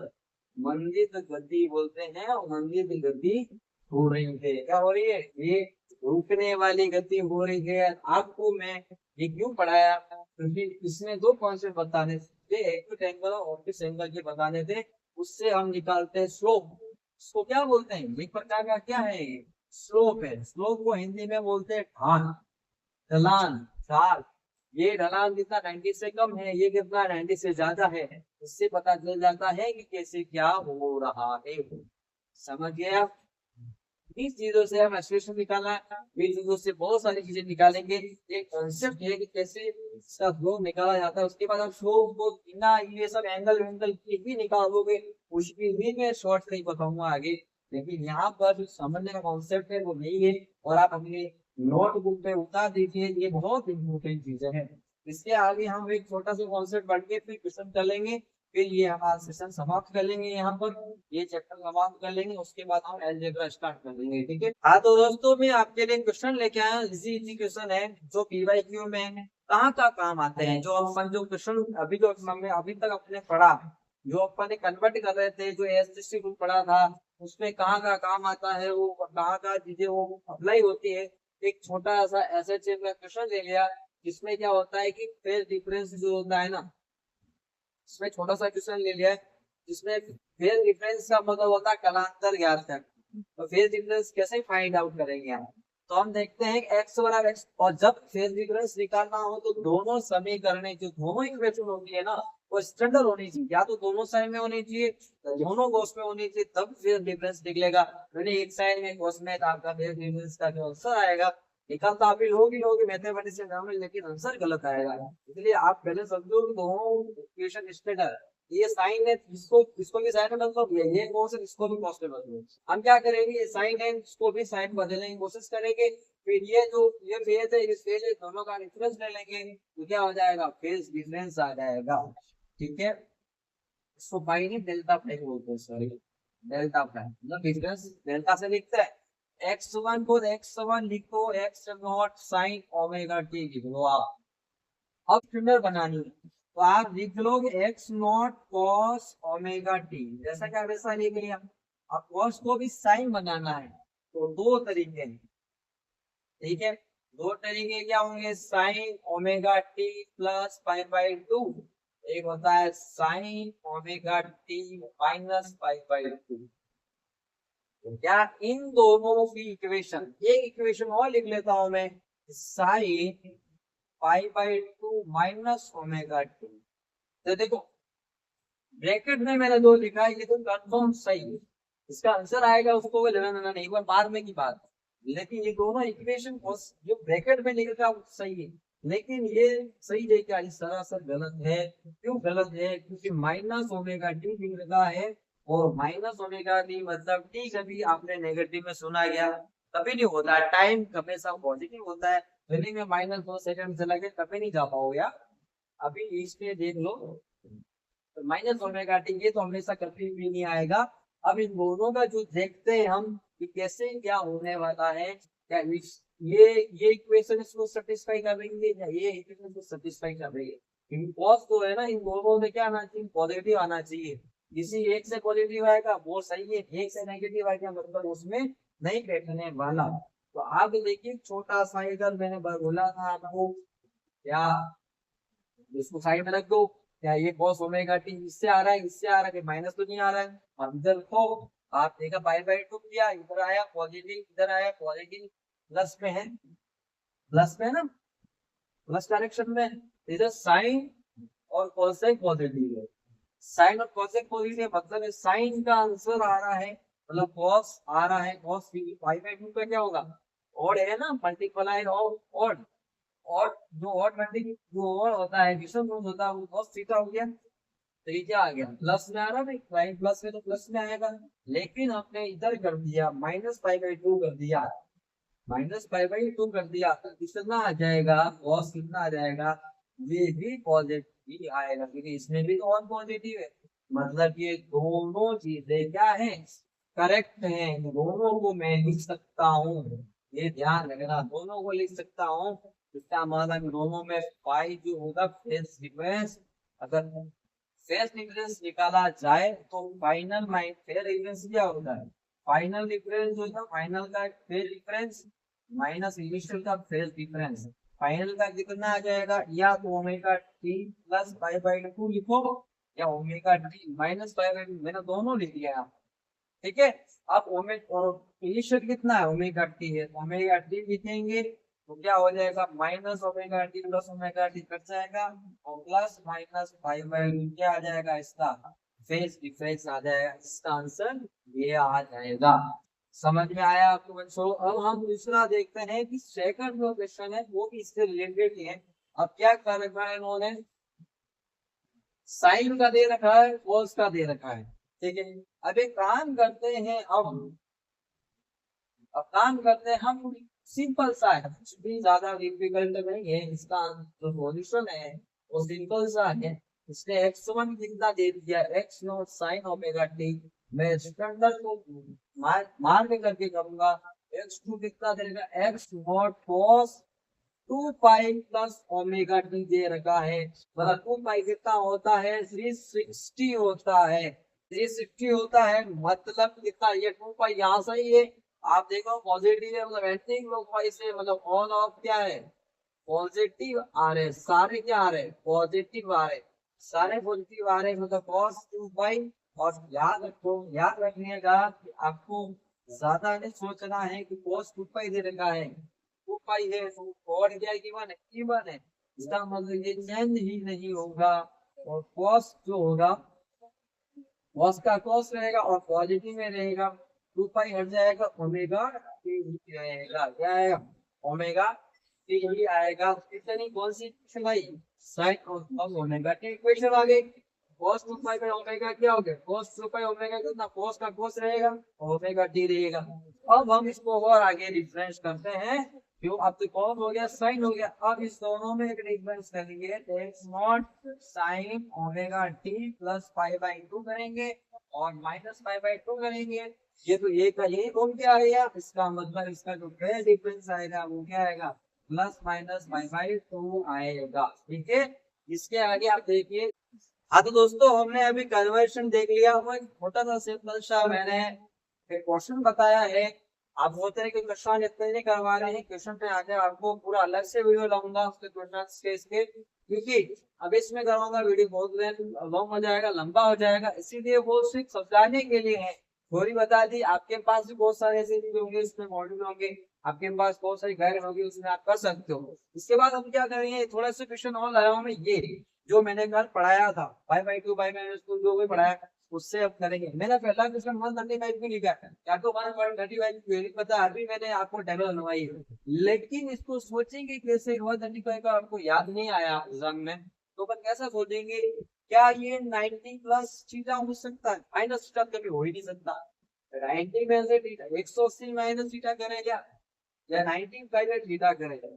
मंदित गति बोलते हैं। और मंदित गति हो रही है, क्या हो रही है, ये रुकने वाली गति हो रही है। आपको मैं ये क्यों पढ़ाया, क्योंकि इसमें दो कॉन्सेप्ट बताने थे, एक्यूट एंगल और ऑप्टिक एंगल के बताने थे, उससे हम निकालते हैं स्लोप। इसको क्या बोलते हैं, एक प्रकार का क्या है, स्लोप है। स्लोप को हिंदी में बोलते हैं ढाल, ढलान, ढाल। ये ढलान कितना 90 से कम है, ये कितना 90 से ज्यादा है। इससे पता चल जाता है कि कैसे क्या हो रहा है, समझ गया। इस चीजों से हम एक्सप्रेशन निकालना है, इन चीजों से बहुत सारी चीजें निकालेंगे। एक कॉन्सेप्ट है कि कैसे इसका फ्लो निकाला जाता है, उसके बाद हम फ्लो को बिना ये सब एंगल वेंगल के भी निकालोगे, उसकी भी मैं शॉर्ट नहीं बताऊंगा आगे। लेकिन यहाँ पर जो समझने का कॉन्सेप्ट है वो नहीं है, और आप अपने नोटबुक पे उतार दीजिए, ये बहुत इंपॉर्टेंट चीजें हैं। इसके आगे हम एक छोटा सा कॉन्सेप्ट बढ़ के फिर क्वेश्चन चलेंगे, फिर ये हमारा सेशन समाप्त कर लेंगे, यहाँ पर ये चैप्टर समाप्त कर लेंगे, उसके बाद हम अलजेब्रा स्टार्ट कर लेंगे, ठीक है। हाँ तो दोस्तों, मैं आपके लिए क्वेश्चन लेके आया, इजी इजी क्वेश्चन है जो PYQ में कहाँ का काम आते हैं, जो अपन जो क्वेश्चन अभी जो हमने अभी तक अपने पढ़ा, जो अपन ने कन्वर्ट कर रहे थे, जो एसएससी को पढ़ा था, उसमें कहाँ का काम आता है, वो कहाँ का चीजें वो अप्लाई होती है। एक छोटा सा एसएचए का क्वेश्चन ले लिया, जिसमें क्या होता है कि फेज डिफरेंस जो होता है ना, इसमें छोटा सा क्वेश्चन ले लिया है, जिसमें फेज डिफरेंस का मतलब होता है कलांतर ज्ञात कर। तो फेज डिफरेंस कैसे फाइंड आउट करेंगे आप, तो हम देखते हैं एक्स बराबर एक्स, और जब फेज डिफरेंस निकालना हो तो दोनों समीकरण जो दोनों इक्वेशन होती है ना, वो स्टैंडर्ड होनी चाहिए, या तो दोनों साइड में होनी चाहिए, तो दोनों कोस में होनी चाहिए, तब फेज डिफरेंस निकलेगा। मैंने एक साइड में कोस में आपका फेज डिफरेंस का जो आंसर आएगा, निकाल तो आप ही लोगे मैथमेटिक्स के एग्जाम में, लेकिन आंसर गलत आएगा। इसलिए आप पहले समझो कि दोनों इक्वेशन स्टेट है, ये साइन है, इसको इसको भी साइन में बदलो, ये कॉस है इसको भी कॉस में बदलो। हम क्या करेंगे, ये साइन है इसको भी साइन बदलने की कोशिश करेंगे, फिर ये जो ये फेज है इस फेज दोनों का डिफरेंस ले लेंगे, तो क्या हो जाएगा, फेज डिफरेंस आ जाएगा। ठीक है, इसको पाई नहीं डेल्टा पाई बोलते हैं, सॉरी डेल्टा पाई मतलब डिफरेंस डेल्टा से लिखते हैं। x1 को x1 लिखो, x not sine omega T लिख लो आप। अब फिगर बनानी है तो आप लिख लोगे x not cos omega T, जैसा क्या वैसा लिख लिया। अब कॉस को भी साइन बनाना है तो दो तरीके हैं, ठीक है, दो तरीके क्या होंगे, sign omega T plus pi by two, एक होता है sign omega T minus pi by two. तो क्या इन दोनों की इक्वेशन, एक इक्वेशन और लिख लेता हूं मैं, sine pi by two minus omega T. तो देखो ब्रैकेट में मैंने दो लिखा है, ये तो कंफर्म सही है, इसका आंसर आएगा उसको कोई लेना देना नहीं, एक बार बाद में की बात। लेकिन ये दोनों इक्वेशन जो ब्रैकेट में लिखा है सही है, लेकिन ये सही लेके आई सरासर गलत है। क्यों गलत है, क्योंकि माइनस ओमेगा टी लिख रखा है, और माइनस ओमेगा टी मतलब टी कभी आपने नेगेटिव में सुना गया, कभी नहीं होता है, टाइम हमेशा पॉजिटिव होता है। यदि में माइनस 2 सेकंड से लगे कभी नहीं जा पाओगे आप। अभी इसमें देख लो तो माइनस ओमेगा टी ये तो हमेशा कभी भी नहीं आएगा। अब इन दोनों का जो देखते हैं हम कि कैसे क्या होने वाला है, क्या ये इक्वेशन इसको सेटिस्फाई कर रही है या ये इक्वेशन को सेटिस्फाई कर रही है। क्योंकि कॉस तो है ना, इन दोनों में क्या आना चाहिए, पॉजिटिव आना चाहिए। किसी एक से पॉजिटिव आएगा वो सही है, एक से नेगेटिव आएगा मतलब उसमें नहीं बैठने वाला। तो आप देखिए छोटा सा इधर मैंने बोला था आपको, क्या इसको साइड में रख दो, क्या ये cos ओमेगा टी इससे आ रहा है, इससे आ रहा है, माइनस तो नहीं आ रहा है। अब इधर रखो, आप देखा पाई बाई टू किया, इधर आया पॉजिटिव, इधर आया पॉजिटिव, प्लस में है, प्लस में है ना, प्लस डायरेक्शन में। इधर साइन और कोसेक पॉजिटिव है, साइन और कोसेक पॉजिटिव मतलब साइन का आंसर आ रहा है, मतलब cos आ रहा है, cos पाई बाई टू का क्या होगा, ऑड है ना, मल्टीप्लाई ऑफ ऑड, और जो और मल्टी जो और होता है विषम गुण होता है वो cos थीटा हो गया। तो ये क्या आ गया, प्लस में आ रहा है, भाई प्लस में तो प्लस में आएगा, लेकिन हमने इधर कर दिया माइनस पाई बाई टू कर दिया, माइनस पाई बाई टू कर दिया तो कितना आ जाएगा, cos कितना आ जाएगा, ये भी पॉजिटिव ही आएगा, क्योंकि इसमें भी तो और पॉजिटिव है। मतलब ये दोनों चीजें क्या है, करेक्ट है, दोनों को मैं लिख सकता हूँ, ये ध्यान रखना, दोनों को लिख सकता हूँ। इसका मतलब दोनों में पाई जो होगा फेस डिफरेंस, अगर फेस डिफरेंस निकाला जाए तो फाइनल फेस डिफरेंस क्या होता है, फाइनल डिफरेंस जो था, फाइनल का फेस डिफरेंस माइनस इनिशियल का फेस डिफरेंस, फाइनल का कितना आ जाएगा, या तो omega T plus pi by two लिखो, या omega T minus pi by two, मैंने दोनों लिख दिया। ठीक है, अब ओमेगा इनिशियल कितना है, ओमेगा टी है, ओमेगा टी लिखेंगे तो क्या हो जाएगा, minus omega T plus omega T cut जाएगा, और plus minus five by two क्या आ जाएगा, इसका फेस डिफरेंस आ जाएगा। इसका आंसर ये आ जाएगा। समझ में आया आपको बच्चों। अब हम दूसरा देखते हैं कि सेकंड जो क्वेश्चन है वो भी इससे रिलेटेड ही है। अब क्या कर रखा है इन्होंने, साइन का दे रखा है, कोस का दे रखा है, ठीक है। अब एक काम करते हैं, अब काम करते हैं हम, सिंपल सा है, कुछ भी ज्यादा डिफिकल्ट नहीं है, इसका जो सॉल्यूशन है वो सिंपल सा है। इसने x1 कितना दे दिया, x not sine omega t, मैं स्टैंडर्ड को मार के करके करूंगा, x2 कितना देगा, x not cos 2 pi plus omega t दे रखा है, मतलब 2 पाई कितना होता है, 360 होता है, 360 होता है, मतलब कितना, ये 2 पाई यहाँ सही है, आप देखो पॉजिटिव है, मतलब एंटी क्लॉकवाइज से, मतलब ऑल ऑफ क्या है, पॉजिटिव आ रहे, सारे क्या आ रहे, पॉजिटिव आ रहे, सारे पॉजिटिव आ रहे, मतलब cos 2 पाई। और याद रखो, याद रखने का कि आपको ज्यादा नहीं सोचना है कि cos 2 पाई दे रखा है, 2 पाई है तो और क्या गिवन है, गिवन है, इसका मतलब ये चेंज ही नहीं होगा। और cos जो होगा, cos का cos रहेगा और पॉजिटिव में रहेगा, 2 पाई हट जाएगा, ओमेगा रहेगा, क्या आएगा, ओमेगा टी ही आएगा। इतनी कौन सी इक्वेशन भाई, sine of omega t equation आ गई। cos 2 पाई बाय ओमेगा क्या हो गया, cos 2 पाई ओमेगा कितना, cos का cos रहेगा, ओमेगा टी रहेगा। अब हम इसको और आगे डिफरेंस करते हैं, क्यों, अब तो cos हो गया sin हो गया, अब इस दोनों में एक डिफरेंस करेंगे, x not sin omega T plus pi by 2 करेंगे और माइनस पाई बाई 2 करेंगे। ये तो ये का यही बोल के आएगा, इसका मतलब इसका जो पहला डिफरेंस आएगा वो क्या आएगा, प्लस माइनस पाई बाई 2 आएगा। ठीक है, इसके आगे आप देखिए। हाँ तो दोस्तों, हमने अभी कन्वर्शन देख लिया, वो एक छोटा सा सिंपल सा मैंने एक क्वेश्चन बताया है। आप बहुत तरह के क्वेश्चन इतने नहीं करवा रहे हैं, क्वेश्चन पे आके आपको पूरा अलग से वीडियो लाऊंगा उसके क्वेश्चन के इसके, क्योंकि अब इसमें कराऊंगा वीडियो बहुत लॉन्ग हो जाएगा, लंबा हो जाएगा, इसीलिए वो सिर्फ समझाने के लिए है। थोड़ी बता दी, आपके पास भी बहुत सारे ऐसे वीडियो होंगे, इसमें मॉड्यूल होंगे, आपके पास बहुत सारी गाइड होगी, उसमें आप कर सकते हो। इसके बाद हम क्या करेंगे, थोड़ा सा क्वेश्चन और लाया हूं मैं, ये जो मैंने कल पढ़ाया था पाई बाई 2 पाई माइनस 2 जो भी पढ़ाया, उससे अब करेंगे। मैंने पहला क्वेश्चन 135 भी लिखा है, या तो 135 वैल्यू पता, अभी मैंने आपको टेबल बनवाई है, लेकिन इसको सोचेंगे कैसे, 135 का आपको याद नहीं आया एग्जाम में, तो अपन कैसा सोचेंगे, क्या ये 90 प्लस थीटा हो सकता है, माइनस थीटा कभी हो ही नहीं सकता। 90 में से थीटा 180 माइनस थीटा करेगा या 90 पहले थीटा करेगा,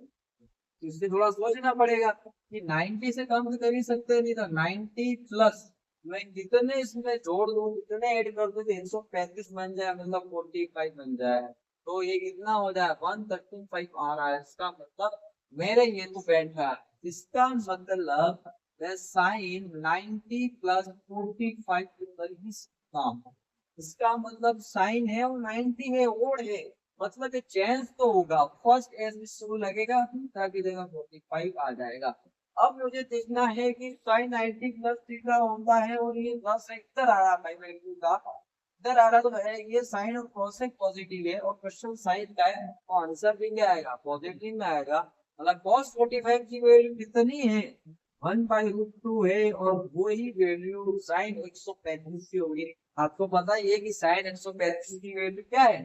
इसलिए थोड़ा सोचना पड़ेगा कि 90 से कम तो कर ही सकते नहीं, तो 90 प्लस मैं कितने इसमें जोड़ दूं, कितने ऐड कर दूं, 135 बन जाए, मतलब 45 बन जाए, तो ये कितना हो जाए, 135 आ रहा है। इसका मतलब मेरे ये तो बैठ रहा है, इसका मतलब मैं साइन 90 प्लस 45 कर ही सकता हूँ। इसका मतलब साइन है और 90 है और है, मतलब चेंज तो होगा, फर्स्ट एज में शुरू लगेगा, ताकि जगह 45 आ जाएगा। अब मुझे देखना है कि साइन 90 प्लस थीटा होता है और ये प्लस इधर आ रहा है, का इधर आ रहा तो है, ये साइन और कोसेक पॉजिटिव है और क्वेश्चन साइन का है, तो आंसर भी क्या आएगा, पॉजिटिव में आएगा। मतलब cos 45 की वैल्यू कितनी है, 1/√2 है, और वो ही वैल्यू साइन 135 की होगी। आपको पता ही है कि साइन 135 की वैल्यू क्या है,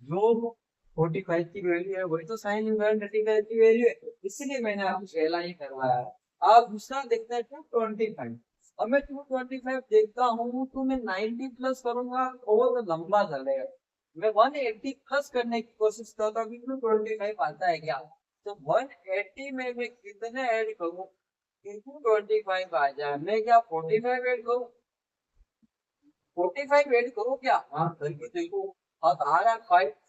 जो 45 की वैल्यू है वही तो साइन इनवर्स 35 की वैल्यू है, इसलिए मैंने आपको पहला ही करवाया है। अब दूसरा देखते हैं 225। अब मैं 225 देखता हूँ तो मैं 90 प्लस करूंगा और लंबा चलेगा, मैं 180 प्लस करने की कोशिश करता हूँ, 225 आता है क्या, तो 180 में मैं कितने ऐड करूँ कि 225 आ जाए, मैं क्या 45 ऐड करूँ, 45 ऐड करो क्या, हाँ करके देखो। अब आ रहा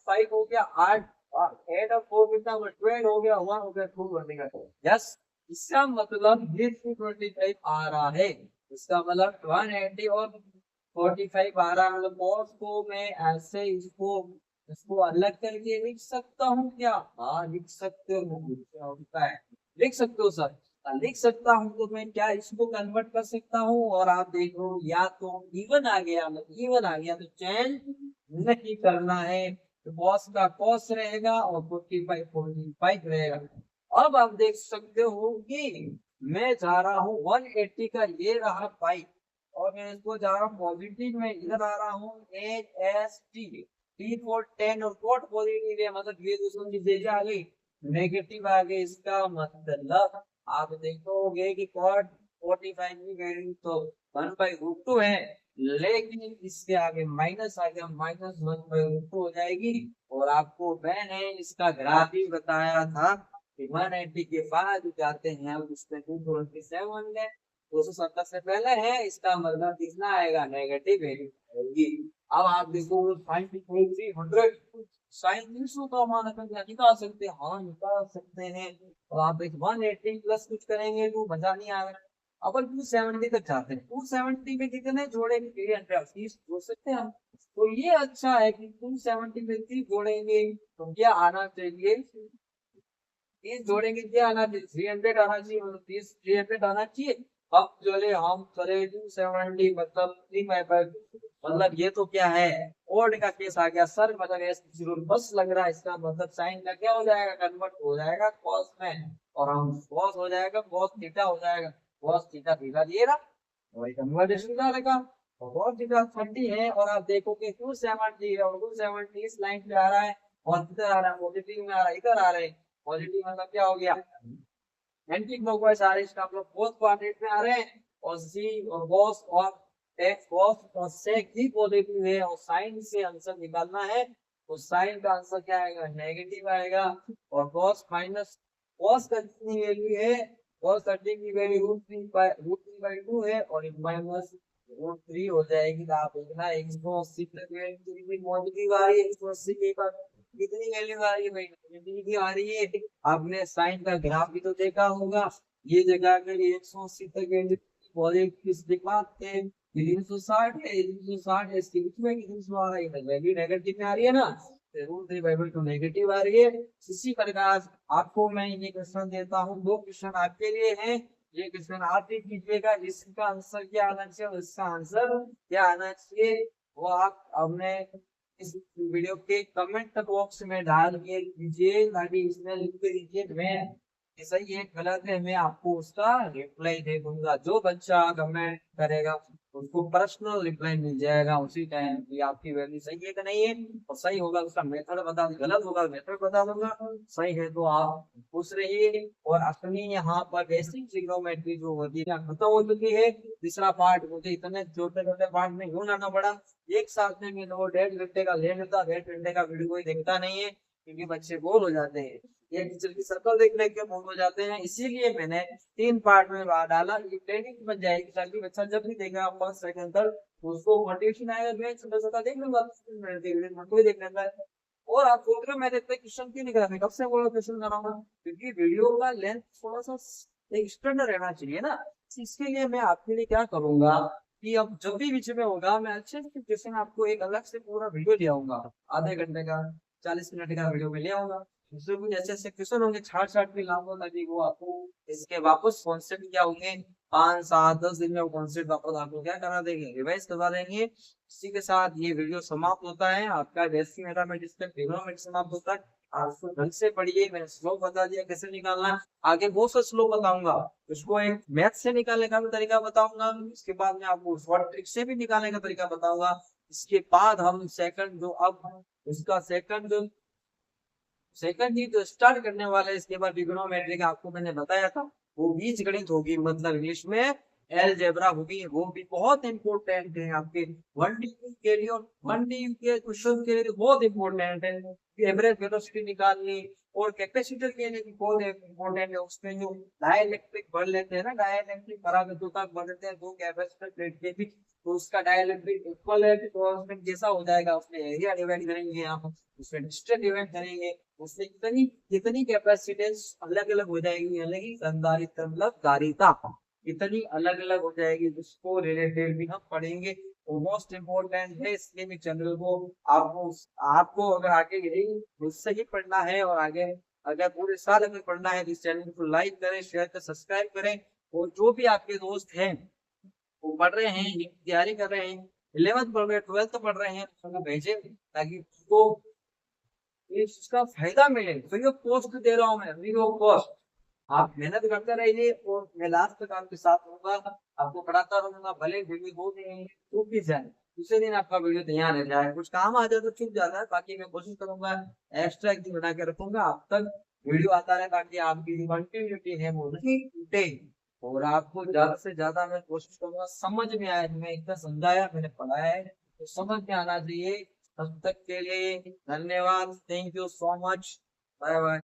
5 हो गया, 8 8 और 4 कितना 12 हो गया, 1 हो गया, 2 बनेगा। यस, इसका मतलब ये 225 आ रहा है, इसका मतलब 180 और 45 आ रहा है, मतलब cos को मैं ऐसे इसको इसको अलग करके लिख सकता हूँ क्या, हाँ लिख सकते हो, क्या होता है, लिख सकते हो सर, लिख सकता हूँ, तो मैं क्या इसको कन्वर्ट कर सकता हूँ, और आप देखो या तो इवन आ गया, मतलब इवन आ गया तो चेंज नहीं करना है, तो कॉस का कॉस रहेगा और 45 रहेगा। अब आप देख सकते हो कि मैं जा रहा हूँ 180 का, ये रहा पाई, और मैं इसको जा रहा हूँ पॉजिटिव में, इधर आ रहा हूँ एस टी, टी फॉर 10 और कोट पॉजिटिव है, मतलब ये दूसरी चीजें आ गई, नेगेटिव आ गई, इसका मतलब आप देखोगे कि cot 45 की वैल्यू तो 1/√2 है, लेकिन इसके आगे माइनस आ गया, माइनस 1/√2 हो जाएगी। और आपको मैंने इसका ग्राफ भी बताया था कि 180 के बाद जाते हैं उसमें 227 है, 270 से पहले है, इसका मतलब कितना आएगा, नेगेटिव वैल्यू आएगी। अब आप देखो 300 साइन 300 का मान अपन निकाल सकते हैं, हाँ निकाल सकते हैं, और आप एक 180 प्लस कुछ करेंगे तो मजा नहीं आएगा। अपन 270 तक जाते हैं, 270 में कितने जोड़ेंगे, 330 जोड़ सकते हैं हम, तो ये अच्छा है कि 270 में 30 जोड़ेंगे तो क्या आना चाहिए, 30 जोड़ेंगे क्या आना चाहिए, 300 आना चाहिए, मतलब 300 आना चाहिए। अब चले हम करे 270 मतलब 3 मतलब ये तो क्या है, ओड का केस आ गया सर, मतलब जरूर बस लग रहा है, इसका मतलब साइन का क्या हो जाएगा, कन्वर्ट हो जाएगा कॉस में, और हम कॉस हो जाएगा कॉस थीटा हो जाएगा, कॉस थीटा थीटा दिए ना, वही कन्वर्टेशन करेगा, और कॉस थीटा 30 है, और आप देखोगे 270 है और 270 इस लाइन पे आ रहा है, और किधर आ रहा है, पॉजिटिव में आ रहा है, इधर आ रहे हैं। पॉजिटिव मतलब क्या हो गया, एंटी क्लॉकवाइज आ रहे हैं, इसका मतलब फोर्थ क्वाड्रेंट में आ रहे हैं। और जी और बॉस और टेक्स बॉस और सेक भी पॉजिटिव है, और साइन से आंसर निकालना है। तो साइन का आंसर क्या आएगा, नेगेटिव आएगा। और बॉस माइनस बॉस का कितनी वैल्यू है, बॉस 30 की वैल्यू √3/2 है, और माइनस √3 हो जाएगी। तो आप देखना 180 तक वैल्यू पॉजिटिव आ रही है, 180 के बाद कितनी वैल्यू आ रही है भाई, नेगेटिव आ रही है। आपने साइन का ग्राफ भी तो देखा होगा, ये जगह अगर 180 तक पॉजिटिव दिखाते हैं, 360 है, 360 है, इसके बीच में 300 आ रही है, वैल्यू नेगेटिव में आ रही है ना, √3/2 नेगेटिव आ रही है। इसी प्रकार आपको मैं ये क्वेश्चन देता हूँ, दो क्वेश्चन आपके लिए हैं। ये क्वेश्चन आप भी कीजिएगा, जिसका आंसर क्या आना चाहिए और इसका आंसर क्या आना चाहिए, वो आप अपने इस वीडियो के कमेंट बॉक्स में डाल के दीजिए, ताकि इसमें लिख के दीजिए मैं ये सही है गलत है, मैं आपको उसका रिप्लाई दे दूंगा। जो बच्चा कमेंट करेगा उसको पर्सनल रिप्लाई मिल जाएगा उसी टाइम कि आपकी वैल्यू सही है कि नहीं है। और सही होगा उसका मेथड बता, गलत होगा मेथड बता दूंगा। सही है तो आप खुश रहिए। और अपनी यहाँ पर बेसिक ट्रिग्नोमेट्री जो होती है खत्म हो चुकी है। तीसरा पार्ट मुझे इतने छोटे छोटे पार्ट में क्यों लाना पड़ा, एक साथ में मैं तो 1.5 घंटे का ले लेता, 1.5 घंटे का वीडियो कोई देखता नहीं है, क्योंकि बच्चे बोर हो जाते हैं, ये टीचर की शक्ल देखने के बोर हो जाते हैं। इसीलिए मैंने 3 पार्ट में डाला, ये ट्रेनिंग बन जाएगी, ताकि बच्चा जब भी देखेगा फर्स्ट सेकंड तक उसको मोटिवेशन आएगा, मैं छोटा छोटा देख लूंगा, कोई देख लेता है। और आप बोल रहे हो मैं इतने क्वेश्चन क्यों नहीं करा, मैं कब से बोला क्वेश्चन कराऊंगा, क्योंकि वीडियो का लेंथ थोड़ा सा एक स्टैंडर्ड रहना चाहिए ना। इसके लिए मैं आपके लिए क्या करूंगा कि अब जब भी बीच में होगा, मैं अच्छे से क्वेश्चन आपको एक अलग से पूरा वीडियो ले आऊंगा, आधे घंटे का 40 मिनट का वीडियो में ले आऊंगा। उसमें कुछ ऐसे ऐसे क्वेश्चन होंगे, छाट छाट के लाऊंगा, ताकि वो आपको इसके वापस कॉन्सेप्ट क्या होंगे, 5 7 10 दिन में वो कॉन्सेप्ट वापस आपको क्या करा देंगे, रिवाइज करवा देंगे। इसी के साथ ये वीडियो समाप्त होता है, आपका बेसिक मैथमेटिक्स का ट्रिग्नोमेट्री समाप्त होता है। आप उसको ढंग से पढ़िए, मैंने श्लोक बता दिया कैसे निकालना है, आगे बहुत सा श्लोक बताऊंगा, उसको एक मैथ से निकालने का भी तरीका बताऊंगा। इसके बाद में आपको शॉर्ट ट्रिक से भी निकालने का तरीका बताऊंगा। इसके बाद हम सेकंड जो अब उसका सेकंड ही तो स्टार्ट करने वाला है। इसके बाद ट्रिग्नोमेट्री का आपको मैंने बताया था, वो बीज गणित होगी, मतलब इंग्लिश में अलजेब्रा होगी, वो भी बहुत इंपॉर्टेंट है आपके 1D के लिए, और 1D के क्वेश्चन के लिए बहुत इंपॉर्टेंट है। एवरेज वेलोसिटी निकालनी और कैपेसिटर के लिए भी बहुत इंपॉर्टेंट है। उसमें जो डाइलेक्ट्रिक भर लेते हैं ना, डाइलेक्ट्रिक पराविद्युता भर लेते हैं दो कैपेसिटर प्लेट के बीच, तो उसका डाइलेक्ट्रिक इक्वल है तो जैसा हो जाएगा, उसमें एरिया डिवाइड करेंगे आप, उसमें डिस्टेंस डिवाइड करेंगे, उससे कितनी कितनी कैपेसिटेंस अलग अलग हो जाएगी, अलग ही संधारित्र मतलब धारिता इतनी अलग अलग हो जाएगी, जिसको रिलेटेड भी हम पढ़ेंगे। वो मोस्ट इम्पोर्टेंट है, इसलिए भी चैनल को आपको आपको अगर आगे यही मुझसे ही पढ़ना है, और आगे अगर पूरे साल अगर पढ़ना है तो इस चैनल को लाइक करें, शेयर करें, सब्सक्राइब करें। और जो भी आपके दोस्त हैं वो पढ़ रहे हैं, तैयारी कर रहे हैं, 11th पढ़ रहे हैं, 12th पढ़ रहे हैं, उनको भेजें, ताकि उसको इसका फायदा मिले। फ्री ऑफ कॉस्ट दे रहा हूँ मैं, फ्री ऑफ कॉस्ट। आप मेहनत करते रहिए और मैं लास्ट तक आपके साथ रहूंगा, आपको पढ़ाता रहूंगा, भले वीडियो दो दिन टूट भी जाए, दूसरे दिन आपका वीडियो तैयार रह जाए। कुछ काम आ जाए तो चुप जाता है, बाकी मैं कोशिश करूंगा एक्स्ट्रा एक दिन बना के रखूंगा, आप तक वीडियो आता रहे, ताकि आपकी जो कंटिन्यूटी है वो नहीं टूटे। और आपको ज्यादा से ज्यादा मैं कोशिश करूंगा समझ में आए, मैं इतना समझाया मैंने पढ़ाया है तो समझ में आना चाहिए। तब तक के लिए धन्यवाद, thank you so much, bye bye.